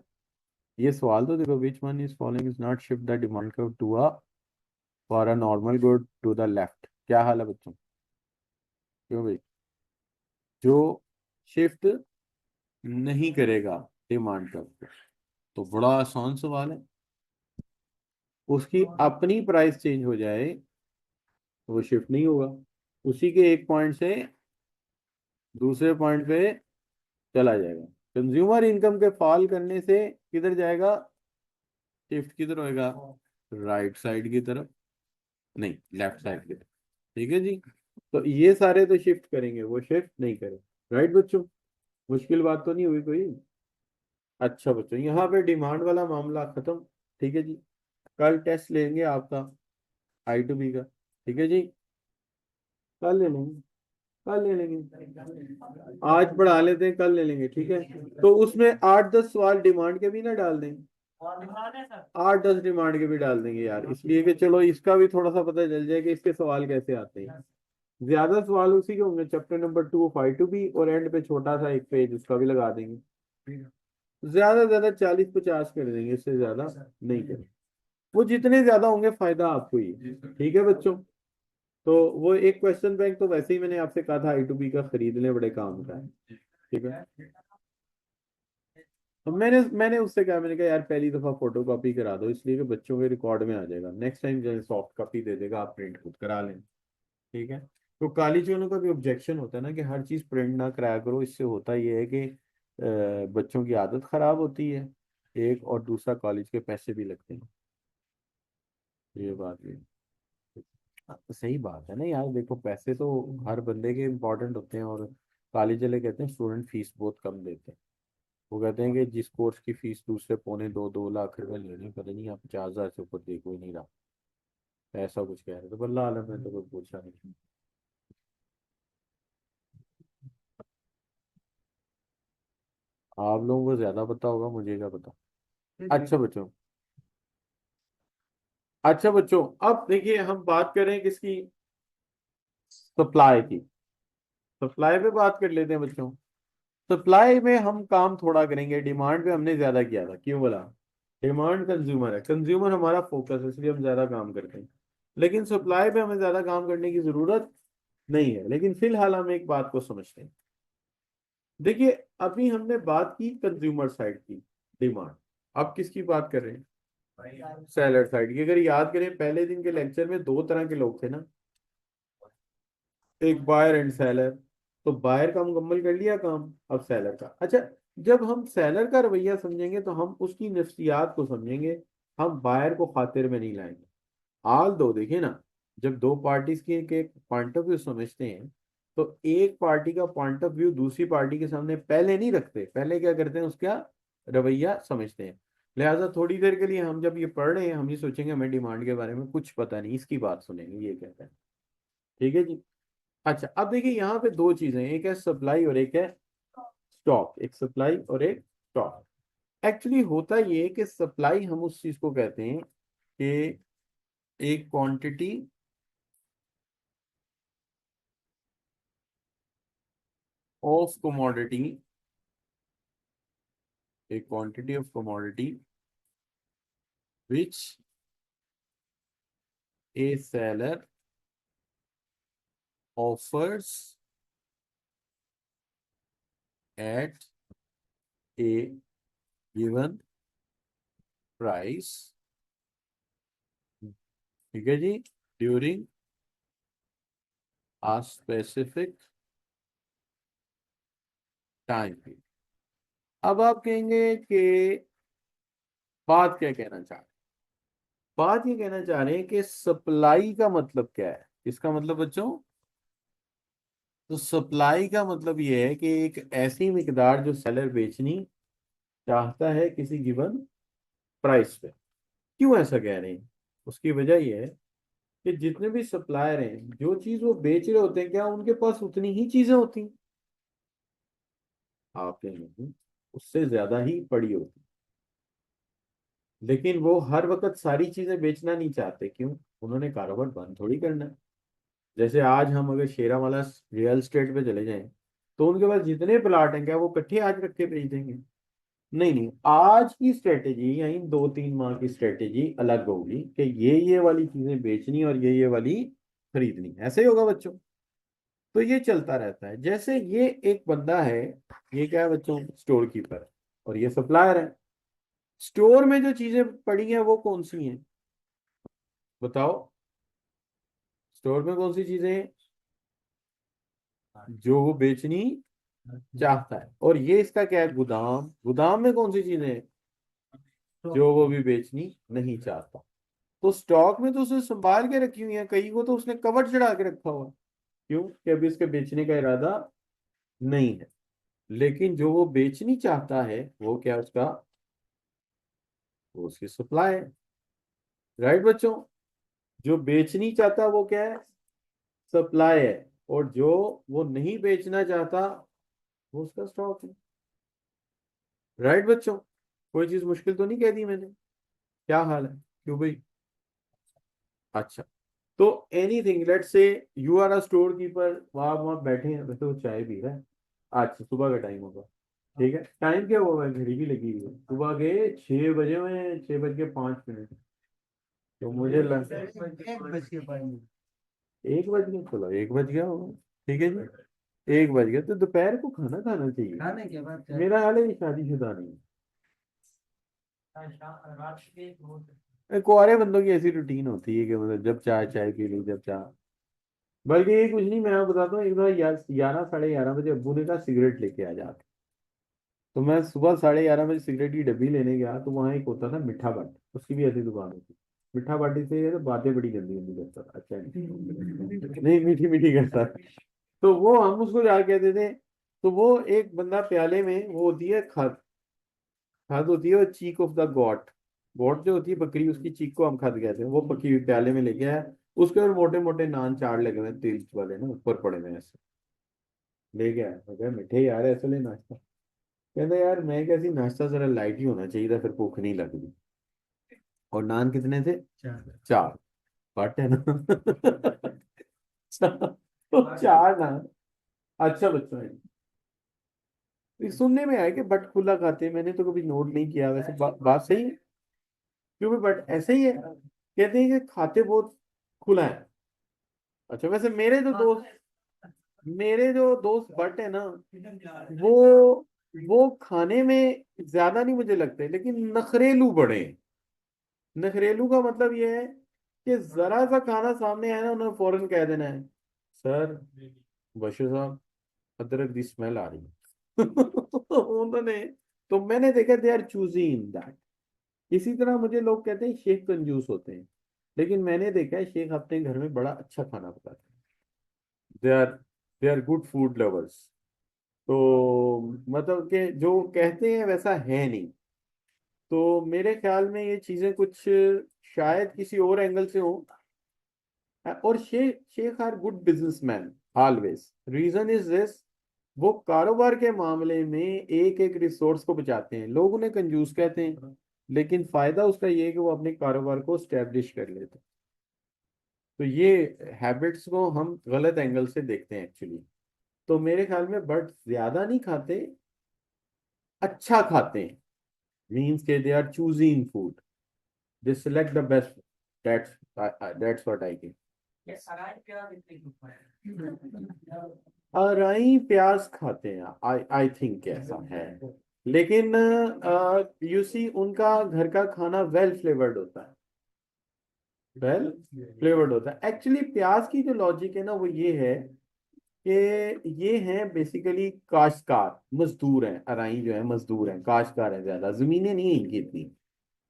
ये सवाल तो देखो, which one is following is not shift the demand curve to a for a normal good to the left. क्या हाल है बच्चों? क्यों भाई? जो शिफ्ट नहीं करेगा डिमांड कर्व, तो बड़ा आसान सवाल है। उसकी अपनी प्राइस चेंज हो जाए तो वो शिफ्ट नहीं होगा, उसी के एक पॉइंट से दूसरे पॉइंट पे चला जाएगा। कंज्यूमर इनकम के फॉल करने से किधर जाएगा? शिफ्ट किधर होएगा? राइट साइड की तरफ, नहीं लेफ्ट साइड की तरफ। ठीक है जी। तो ये सारे तो शिफ्ट करेंगे, वो शिफ्ट नहीं करेंगे। राइट बच्चों, मुश्किल बात तो नहीं हुई कोई? अच्छा बच्चों, यहाँ पे डिमांड वाला मामला खत्म। ठीक है जी। कल टेस्ट लेंगे आपका I2B का। ठीक है जी, कल ले लेंगे, कल ले लेंगे। आज पढ़ा लेते हैं, कल ले लेंगे, ठीक है। तो उसमें 8-10 सवाल डिमांड के भी ना डाल दें, 8-10 डिमांड के भी डाल देंगे यार, इसलिए कि चलो इसका भी थोड़ा सा पता चल जाए कि इसके सवाल कैसे आते हैं। ज्यादा सवाल उसी के होंगे, चैप्टर नंबर 2 of I2B, और एंड पे छोटा सा एक पेज उसका भी लगा देंगे। ज्यादा से ज्यादा 40-50 कर देंगे, इससे ज्यादा नहीं करेंगे। वो जितने ज्यादा होंगे फायदा आपको ही है। ठीक है बच्चों। तो वो एक क्वेश्चन बैंक तो वैसे ही मैंने आपसे कहा था I2B का खरीदने बड़े काम का है। ठीक है। तो मैंने उससे कहा, मैंने कहा यार पहली दफा फोटो कॉपी करा दो, इसलिए कि बच्चों के रिकॉर्ड में आ जाएगा, नेक्स्ट टाइम जो सॉफ्ट कॉपी दे देगा, आप प्रिंट खुद करा लें। ठीक है। तो कॉलेज वालों का भी ऑब्जेक्शन होता है ना कि हर चीज प्रिंट ना कराया करो, इससे होता ये है कि बच्चों की आदत खराब होती है एक, और दूसरा कॉलेज के पैसे भी लगते हैं। ये बात भी सही बात है ना यार, देखो पैसे तो हर बंदे के इम्पोर्टेंट होते हैं, और कॉलेज वाले कहते हैं स्टूडेंट फीस बहुत कम देते हैं। वो कहते हैं कि जिस कोर्स की फीस दूसरे 2.25-2 लाख रुपए ले रहे हैं, पता नहीं यहाँ 50,000 से ऊपर देखो ही नहीं रहा, ऐसा कुछ कह रहे थे। बल्ला आलम है, तो कोई पूछा नहीं। आप लोगों को ज्यादा पता होगा, मुझे क्या पता। अच्छा बच्चों, अच्छा बच्चों, अब देखिए हम बात करें किसकी? सप्लाई की। सप्लाई पे बात कर लेते हैं बच्चों। सप्लाई में हम काम थोड़ा करेंगे, डिमांड पे हमने ज्यादा किया था, क्यों बोला? डिमांड कंज्यूमर है, कंज्यूमर हमारा फोकस है, इसलिए हम ज्यादा काम करते हैं। लेकिन सप्लाई पे हमें ज्यादा काम करने की जरूरत नहीं है। लेकिन फिलहाल हम एक बात को समझते हैं। देखिए, अभी हमने बात की कंज्यूमर साइड की डिमांड, अब किसकी बात कर रहे हैं? सेलर साइड की। अगर याद करें पहले दिन के लेक्चर में दो तरह के लोग थे ना, एक बायर एंड सेलर। तो बायर का मुकम्मल कर लिया काम, अब सेलर का। अच्छा, जब हम सेलर का रवैया समझेंगे तो हम उसकी नफ्सियात को समझेंगे, हम बायर को खातिर में नहीं लाएंगे। आल दो देखिए ना, जब दो पार्टीज के पॉइंट ऑफ व्यू समझते हैं, तो एक पार्टी का पॉइंट ऑफ व्यू दूसरी पार्टी के सामने पहले नहीं रखते, पहले क्या करते हैं उसका रवैया समझते हैं। लिहाजा थोड़ी देर के लिए हम जब ये पढ़ रहे हैं, हम ये सोचेंगे हमें डिमांड के बारे में कुछ पता नहीं, इसकी बात सुनेंगे ये कहता है। ठीक है जी। अच्छा, अब देखिए यहाँ पे दो चीजें हैं, एक है सप्लाई और एक है स्टॉक। एक सप्लाई और एक स्टॉक। एक्चुअली होता ये है कि सप्लाई हम उस चीज को कहते हैं कि एक क्वांटिटी ऑफ कमोडिटी, एक quantity of commodity which a seller offers at a given price. ठीक है जी। During a specific time period. अब आप कहेंगे कि बात क्या कहना चाह रहे हैं? बात ये कहना चाह रहे हैं कि सप्लाई का मतलब क्या है? इसका मतलब बच्चों, तो सप्लाई का मतलब ये है कि एक ऐसी मिकदार जो सेलर बेचनी चाहता है किसी गिवन प्राइस पे। क्यों ऐसा कह रहे हैं? उसकी वजह यह है कि जितने भी सप्लायर हैं, जो चीज वो बेच रहे होते हैं, क्या उनके पास उतनी ही चीजें होती हैं? आप कहेंगे उससे ज्यादा ही पड़ी होती। लेकिन वो हर वक्त सारी चीजें बेचना नहीं चाहते, क्यों? उन्होंने कारोबार बंद थोड़ी करना है। जैसे आज हम अगर शेरावाला रियल एस्टेट पे चले जाएं, तो उनके पास जितने प्लाट हैं, क्या वो इकट्ठे आज रख के बेच देंगे? नहीं नहीं, आज की स्ट्रेटेजी या इन 2-3 माह की स्ट्रेटेजी अलग होगी कि ये वाली चीजें बेचनी और ये वाली खरीदनी, ऐसे ही होगा बच्चों। तो ये चलता रहता है। जैसे ये एक बंदा है, ये क्या है बच्चों? Store keeper. और ये सप्लायर है। स्टोर में जो चीजें पड़ी हैं वो कौन सी हैं? बताओ। स्टोर में कौन सी चीजें हैं जो वो बेचनी चाहता है? और ये इसका क्या है? गोदाम। गोदाम में कौन सी चीजें हैं जो वो भी बेचनी नहीं चाहता? तो स्टॉक में तो उसने संभाल के रखी हुई है, कई को तो उसने कवर चढ़ा के रखा हुआ है। क्यों? कि अभी इसके बेचने का इरादा नहीं है। लेकिन जो वो बेचनी चाहता है वो क्या है उसका? वो उसकी सप्लाई है। राइट बच्चों? जो बेचनी चाहता वो क्या है? सप्लाई है। और जो वो नहीं बेचना चाहता वो उसका स्टॉक है। राइट बच्चों? कोई चीज मुश्किल तो नहीं कह दी मैंने? क्या हाल है? क्यों भाई? अच्छा। तो anything, let say you are a store keeper, वहां बैठे हैं, वैसे वो चाय पी रहा है। अच्छा, सुबह का टाइम होगा। ठीक है, टाइम क्या हुआ है? घड़ी भी लगी हुई है, सुबह के 6 बजे में, 6 बज के 5 मिनट। तो मुझे लग 1 बज गया, चलो 1 बज गया होगा। ठीक है जी, 1 बज गया तो दोपहर को खाना खाना चाहिए। खाने के बाद मेरा हाल है, ये शादीशुदा नहीं है। कुंवारे बंदों की ऐसी रूटीन होती है कि मतलब जब चाय चाय पी ली, जब चाह। बल्कि ये कुछ नहीं, मैं आपको बताता हूँ, एक बार 11, 11:30 बजे अब्बू ने कहा सिगरेट लेके आ जा। तो मैं सुबह 11:30 बजे सिगरेट की डब्बी लेने गया, तो वहाँ एक होता था मीठा बाट, उसकी भी ऐसी दुकान होती। मीठा बाटी से ये तो बातें बड़ी गंदी गंदी करता था। अच्छा नहीं, मीठी मीठी करता था। तो वो हम उसको क्या कहते थे? तो वो एक बंदा प्याले में, वो होती है खद। खद होती है वो चीक ऑफ द गॉट। गॉट जो होती है बकरी, उसकी चीक को हम खद कहते हैं। वो पकी हुई प्याले में लेके आया। उसके ऊपर मोटे मोटे नान चार लगे हुए हैं, तेल वाले ना, ऊपर पड़े हुए हैं ऐसे। ले गया, मैं कहा मीठे यार ऐसे ले नाश्ता। कहता यार मैं कैसी, नाश्ता जरा लाइट ही होना चाहिए था, फिर भूख नहीं लग रही। और नान कितने थे? चार। बट है ना। तो चार नान। अच्छा बच्चों है। ये सुनने में आया कि बट खुला खाते हैं, मैंने तो कभी नोट नहीं किया, वैसे बात सही है? क्यों भी बट ऐसे ही है, कहते हैं कि खाते बहुत खुला है। अच्छा, वैसे मेरे जो दोस्त बट है ना, वो खाने में ज्यादा नहीं मुझे लगते, लेकिन नखरेलू बड़े हैं। नखरेलू का मतलब ये है कि जरा सा खाना सामने आया ना, उन्हें फौरन कह देना है, सर, बशीर साहब, अदरक की स्मेल आ रही है। उन्होंने, तो मैंने देखा they are choosy in that. इसी तरह मुझे लोग कहते हैं शेख कंजूस होते हैं, लेकिन मैंने देखा है शेख अपने घर में बड़ा अच्छा खाना पकाते हैं। They are good food lovers. तो मतलब कि जो कहते हैं वैसा है नहीं। तो मेरे ख्याल में ये चीजें कुछ शायद किसी और एंगल से हो। और Sheikh are good businessman always. Reason is this, वो कारोबार के मामले में एक एक रिसोर्स को बचाते हैं। लोग उन्हें कंजूस कहते हैं, लेकिन फायदा उसका ये है कि वो अपने कारोबार को स्टैब्लिश कर लेते हैं। तो ये हैबिट्स को हम गलत एंगल से देखते हैं एक्चुअली। तो मेरे ख्याल में बट ज्यादा नहीं खाते, अच्छा खाते हैं। मीन्स के they are choosing food, they select the best. That's that's what I think. राई प्याज खाते हैं, आई आई थिंक ऐसा है। लेकिन यू सी उनका घर का खाना वेल फ्लेवर्ड होता है। वेल फ्लेवर्ड होता है एक्चुअली। प्याज की जो लॉजिक है ना वो ये है कि ये हैं बेसिकली काश्तकार, मजदूर हैं। अराई जो है मजदूर हैं, काश्तकार हैं, ज्यादा जमीनें नहीं है इनकी इतनी।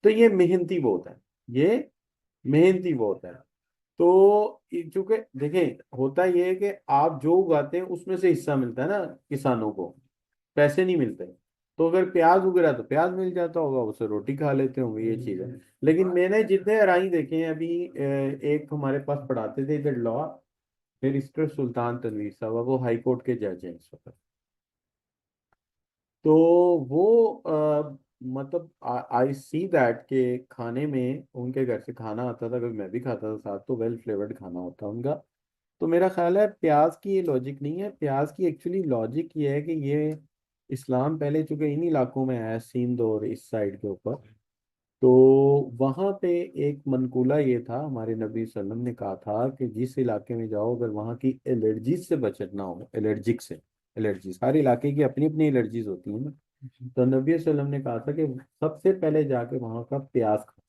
तो ये मेहनती बहुत है। ये मेहनती बहुत है। तो चूंकि देखें, होता ये है कि आप जो उगाते हैं उसमें से हिस्सा मिलता है ना किसानों को, पैसे नहीं मिलते। तो अगर प्याज उग रहा है तो प्याज मिल जाता होगा, उससे रोटी खा लेते होंगे, ये चीज है। लेकिन मैंने जितने राई देखे हैं अभी, एक हमारे पास पढ़ाते थे इधर लॉ, मिनिस्टर सुल्तान तनवीर साहब, वो हाई कोर्ट के जज हैं इस वक्त। तो वो मतलब आई सी दैट के खाने में उनके घर से खाना आता था, कभी मैं भी खाता था साथ, तो वेल फ्लेवर्ड खाना होता है उनका। तो मेरा ख्याल है प्याज की ये लॉजिक नहीं है, प्याज की एक्चुअली लॉजिक ये है कि ये इस्लाम पहले चूंकि इन इलाकों में आया, सिंध और इस साइड के ऊपर, तो वहां पे एक मनकूला ये था, हमारे नबी सल्लम ने कहा था कि जिस इलाके में जाओ अगर वहां की एलर्जीज से बचना हो, एलर्जिक से, एलर्जीज हर इलाके की अपनी अपनी एलर्जीज होती है ना, तो नबी सल्लम ने कहा था कि सबसे पहले जाके वहां का प्याज खाओ,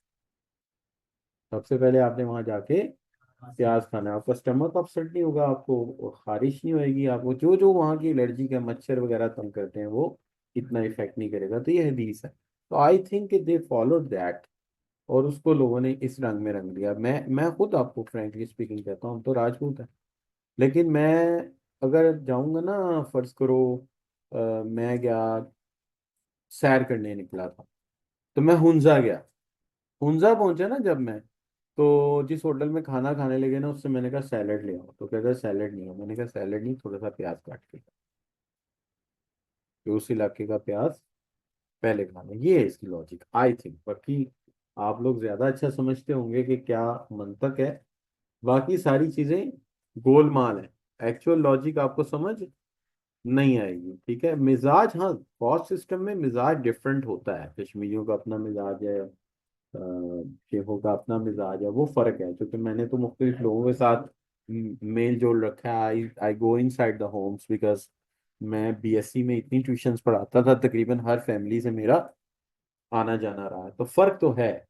सबसे पहले आपने वहां जाके प्याज खाना है, आपका स्टमक अपसेट नहीं होगा, आपको खारिश नहीं होगी, आपको जो जो वहाँ की एलर्जी का मच्छर वगैरह तंग करते हैं वो इतना इफेक्ट नहीं करेगा। तो ये हदीस है, तो I think they followed that, और उसको लोगों ने इस रंग में रंग दिया। मैं खुद आपको फ्रैंकली स्पीकिंग कहता हूँ, हम तो राजपूत है, लेकिन मैं अगर जाऊंगा ना, फर्ज करो मैं गया, सैर करने निकला था, तो मैं हुंजा गया, हुंजा पहुंचा ना जब मैं, तो जिस होटल में खाना खाने लगे ना, उससे मैंने कहा सैलेड ले आओ, तो कहता है सैलेड नहीं है, मैंने कहा सैलेड नहीं, थोड़ा सा प्याज काट के, तो उस इलाके का प्याज पहले खाना, ये है इसकी लॉजिक आई थिंक। बाकी आप लोग ज्यादा अच्छा समझते होंगे कि क्या मंतक है, बाकी सारी चीजें गोलमाल है, एक्चुअल लॉजिक आपको समझ नहीं आएगी। ठीक है, मिजाज, हाँ कॉस्ट सिस्टम में मिजाज डिफरेंट होता है, कश्मीरियों का अपना मिजाज है, शेखों का अपना मिजाज है, वो फर्क है, क्योंकि मैंने तो मुख्तलिफ लोगों के साथ मेल जोल रखा है, आई आई गो इन साइड द होम्स, बिकॉज मैं बीएससी में इतनी ट्यूशंस पढ़ाता था, तकरीबन हर फैमिली से मेरा आना जाना रहा है, तो फर्क तो है,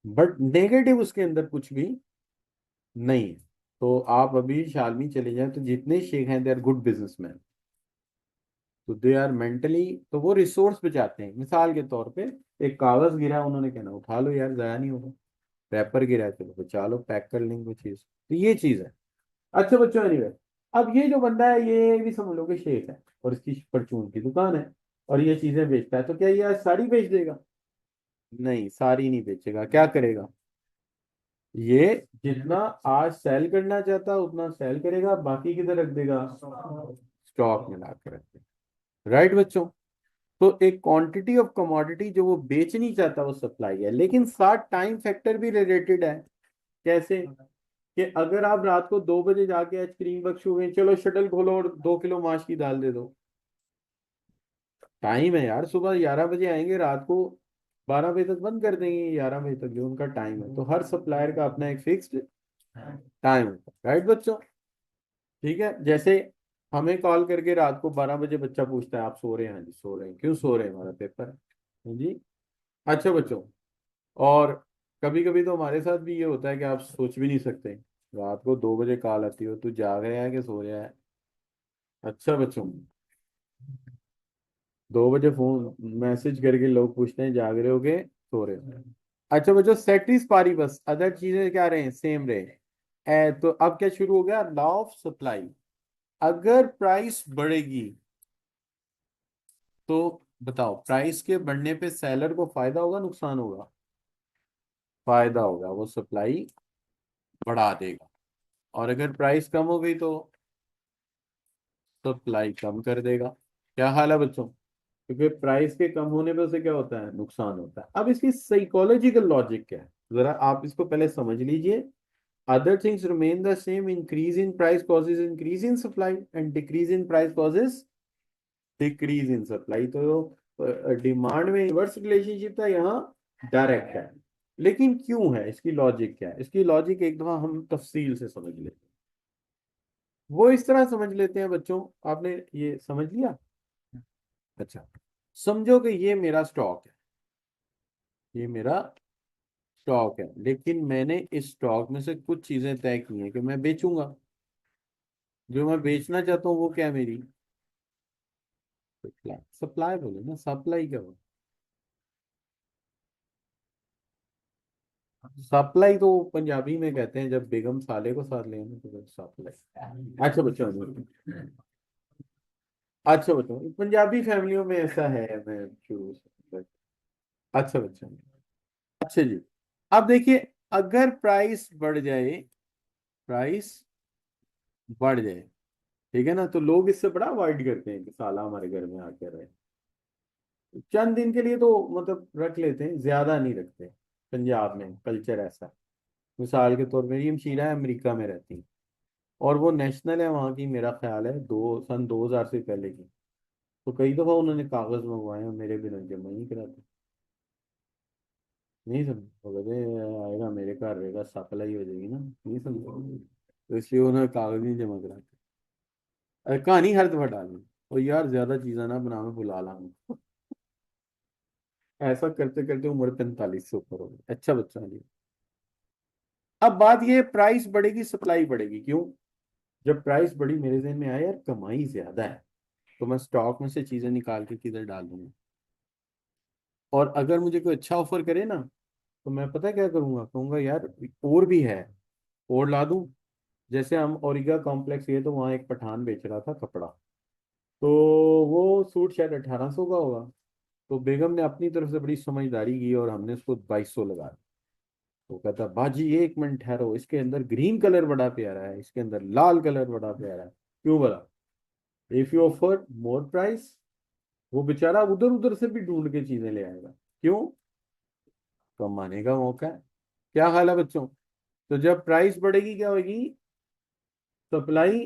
बट नेगेटिव उसके अंदर कुछ भी नहीं है। तो आप अभी शालमी चले जाएं तो जितने शेख हैं दे आर गुड बिजनेसमैन, तो दे आर मेंटली, तो वो रिसोर्स बचाते हैं। मिसाल के तौर पे एक कागज गिरा, उन्होंने कहना उठा लो यार, जाया नहीं होगा, रैपर गिरा है चलो बचा लो, पैक कर लेंगे वो चीज, तो ये चीज है। अच्छा बच्चों, एनीवे, अब ये जो बंदा है ये भी समझ लो कि शेख है, और इसकी परचून की दुकान है, और ये चीजें बेचता है, तो क्या ये आज साड़ी बेच देगा? नहीं, साड़ी नहीं बेचेगा, क्या करेगा ये, जितना आज सेल करना चाहता है उतना सेल करेगा, बाकी किधर रख देगा, स्टॉक में ला के रख देगा। राइट बच्चों, तो एक क्वांटिटी ऑफ कमोडिटी जो वो बेच नहीं चाहता वो सप्लाई है, लेकिन साथ टाइम फैक्टर भी रिलेटेड है। कैसे कि अगर आप रात को 2 बजे जाके आइसक्रीम बख्शू में, चलो शटल खोलो और 2 किलो माश की दाल दे दो, टाइम है यार, सुबह 11 बजे आएंगे, रात को 12 बजे तक बंद कर देंगे, 11 बजे तक जो उनका टाइम है, तो हर सप्लायर का अपना एक फिक्स्ड टाइम होता है। राइट बच्चों, ठीक है, जैसे हमें कॉल करके रात को 12 बजे बच्चा पूछता है आप सो रहे हैं? हाँ जी सो रहे हैं, क्यों सो रहे हैं, हमारा पेपर है। हाँ जी। अच्छा बच्चों, और कभी कभी तो हमारे साथ भी ये होता है कि आप सोच भी नहीं सकते, रात को 2 बजे कॉल आती हो, तू जाग रहा है कि सो रहा है? अच्छा बच्चों, 2 बजे फोन मैसेज करके लोग पूछते हैं जाग रहे हो के सो रहे हो? अच्छा बच्चों, सेटिस पारी, बस अदर चीजें क्या रहे, सेम रहे। तो अब क्या शुरू हो गया, लॉ ऑफ सप्लाई, अगर प्राइस बढ़ेगी तो बताओ, प्राइस के बढ़ने पे सेलर को फायदा होगा नुकसान होगा? फायदा होगा, वो सप्लाई बढ़ा देगा, और अगर प्राइस कम हो गई तो सप्लाई कम कर देगा। क्या हाल है बच्चों? क्योंकि प्राइस के कम होने पे उसे क्या होता है, नुकसान होता है। अब इसकी साइकोलॉजिकल लॉजिक क्या है, जरा आप इसको पहले समझ लीजिए। Other things remain the same, increase in price causes increase in supply, and decrease in price causes decrease in supply. तो डिमांड में इनवर्स रिलेशनशिप था, यहाँ डायरेक्ट है। लेकिन क्यों है, इसकी लॉजिक क्या है? इसकी लॉजिक एक दफा हम तफसील से समझ लेते हैं, वो इस तरह समझ लेते हैं बच्चों, आपने ये समझ लिया? अच्छा, समझो कि ये मेरा स्टॉक है, ये मेरा स्टॉक है, लेकिन मैंने इस स्टॉक में से कुछ चीजें तय की हैं कि मैं बेचूंगा, जो मैं बेचना चाहता हूँ वो क्या है मेरी सप्लाई। सप्लाई बोले ना, सप्लाई क्या हो, सप्लाई तो पंजाबी में कहते हैं जब बेगम साले को साथ ले आना, तो सप्लाई। अच्छा बच्चों, अच्छा बच्चों, पंजाबी फैमिलियों में ऐसा है, मैं शुरू से। अच्छा बच्चों, अच्छा जी, अब देखिए, अगर प्राइस बढ़ जाए, प्राइस बढ़ जाए, ठीक है ना, तो लोग इससे बड़ा अवॉइड करते हैं कि साला हमारे घर में आके रहे। चंद दिन के लिए तो मतलब रख लेते हैं, ज्यादा नहीं रखते। पंजाब में कल्चर ऐसा है। मिसाल के तौर पर ये मशीरा है, अमेरिका में रहती है, और वो नेशनल है वहाँ की, मेरा ख्याल है 2000 से पहले की। तो कई दफा उन्होंने कागज मंगवाए और मेरे बिना जमा ही नहीं कराते। नहीं समझ, वो कहते आएगा मेरे घर रहेगा, सप्लाई हो जाएगी ना, नहीं समझ, तो इसलिए उन्होंने कागज नहीं जमा कराते। अरे कहानी हर दफा डालनी, और यार ज्यादा चीजें ना बना, मैं बुला लाऊंगा। ऐसा करते करते उम्र 45 से ऊपर हो गई। अच्छा बच्चा नहीं। अब बात ये, प्राइस बढ़ेगी सप्लाई बढ़ेगी, क्यों? जब प्राइस बढ़ी, मेरे जहन में आया यार कमाई ज्यादा है, तो मैं स्टॉक में से चीजें निकाल के किधर डाल दूंगा। और अगर मुझे कोई अच्छा ऑफर करे ना, तो मैं पता है क्या करूंगा, कहूंगा यार और भी है, और ला दूं। जैसे हम ओरिगा कॉम्प्लेक्स गए तो वहाँ एक पठान बेच रहा था कपड़ा, तो वो सूट शायद 1800 का होगा। तो बेगम ने अपनी तरफ से बड़ी समझदारी की और हमने उसको 2200 लगा दिया। तो कहता बाजी 1 मिनट ठहरो, इसके अंदर ग्रीन कलर बड़ा प्यारा है, इसके अंदर लाल कलर बड़ा प्यारा है। क्यों बोला? If you offer more price, वो बेचारा उधर उधर से भी ढूंढ के चीजें ले आएगा। क्यों? कमाने का मौका है। क्या हाल है बच्चों? तो जब प्राइस बढ़ेगी क्या होगी? सप्लाई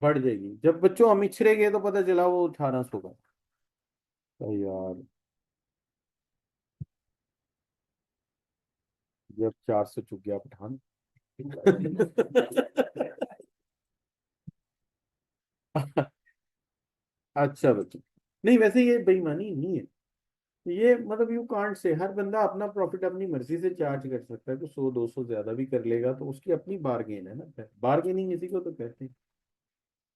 बढ़ जाएगी। जब बच्चों हम इछरे गए तो पता चला वो 1800 का। तो यार जब 400 चुक गया पठान। अच्छा बच्चों, नहीं वैसे ये बेईमानी नहीं है। ये मतलब यू कांट से, हर बंदा अपना प्रॉफिट अपनी मर्जी से चार्ज कर सकता है, तो 100 200 ज्यादा भी कर लेगा तो उसकी अपनी बार्गेन है ना, बार्गेनिंग इसी को तो कहते हैं।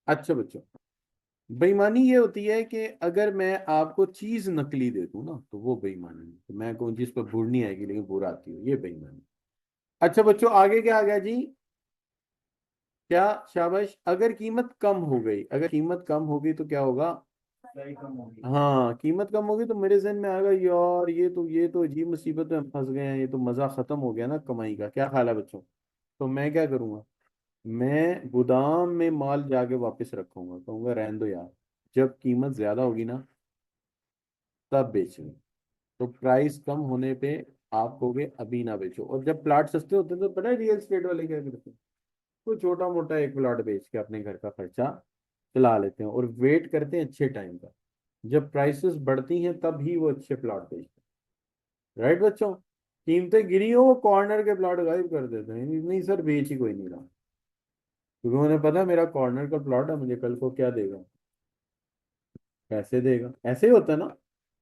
अच्छा बच्चों, बेईमानी ये होती है कि अगर मैं आपको चीज नकली दे दूं ना, तो वो बेईमानी है। तो मैं कहूँ जिस पर बुर नहीं आएगी लेकिन बुरा आती है, ये बेईमानी। अच्छा बच्चों, आगे क्या आ गया जी? क्या? शाबाश। अगर कीमत कम हो गई, अगर कीमत कम होगी तो क्या होगा? हाँ, कीमत कम होगी तो मेरे जहन में आएगा यार ये तो अजीब मुसीबत में हम फंस गए हैं, ये तो मजा खत्म हो गया ना कमाई का। क्या ख्याल है बच्चों? तो मैं क्या करूंगा? मैं गोदाम में माल जाके वापस रखूंगा, कहूंगा रहने दो यार, जब कीमत ज्यादा होगी ना तब बेचेंगे। तो प्राइस कम होने पे आप कहोगे अभी ना बेचो। और जब प्लाट सस्ते होते हैं तो पता है रियल एस्टेट वाले क्या करते हैं? तो छोटा मोटा एक प्लॉट बेच के अपने घर का खर्चा चला लेते हैं, और वेट करते हैं अच्छे टाइम का, जब प्राइसेस बढ़ती हैं तब ही वो अच्छे प्लॉट बेचते हैं। राइट बच्चों? कीमतें गिरी हो, वो कॉर्नर के प्लॉट गायब कर देते हैं, नहीं नहीं सर बेच ही कोई नहीं रहा, क्योंकि उन्हें पता है मेरा कॉर्नर का प्लॉट है, मुझे कल को क्या देगा, पैसे देगा। ऐसे ही होता है ना।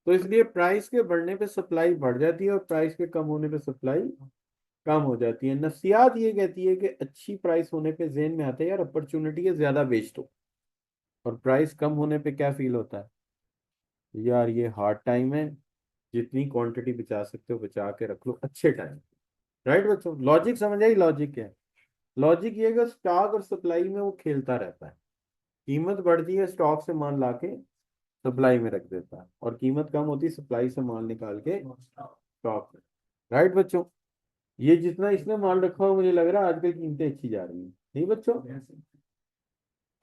तो इसलिए प्राइस के बढ़ने पे सप्लाई बढ़ जाती है, और प्राइस के कम होने पे सप्लाई कम हो जाती है। नफ्सियात ये कहती है कि अच्छी प्राइस होने पे जेन में आता है यार अपॉर्चुनिटी है, ज्यादा बेच दो। और प्राइस कम होने पे क्या फील होता है? यार ये हार्ड टाइम है, जितनी क्वांटिटी बचा सकते हो बचा के रख लो अच्छे टाइम। राइट बच्चों? लॉजिक समझ आई? लॉजिक क्या है? लॉजिक ये है कि स्टॉक और सप्लाई में वो खेलता रहता है। कीमत बढ़ती है, स्टॉक से माल लाके सप्लाई में रख देता है, और कीमत कम होती है, सप्लाई से माल निकाल के स्टॉक में। राइट बच्चों? ये जितना इसमें माल रखा हुआ मुझे लग रहा है आजकल कीमतें अच्छी जा रही हैं, नहीं बच्चों?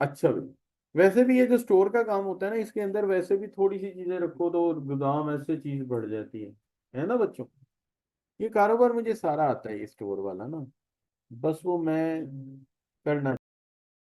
अच्छा भाई, वैसे भी ये जो स्टोर का काम होता है ना, इसके अंदर वैसे भी थोड़ी सी चीजें रखो तो गोदाम ऐसे चीज बढ़ जाती है ना बच्चों? ये कारोबार मुझे सारा आता है, ये स्टोर वाला ना, बस वो मैं करना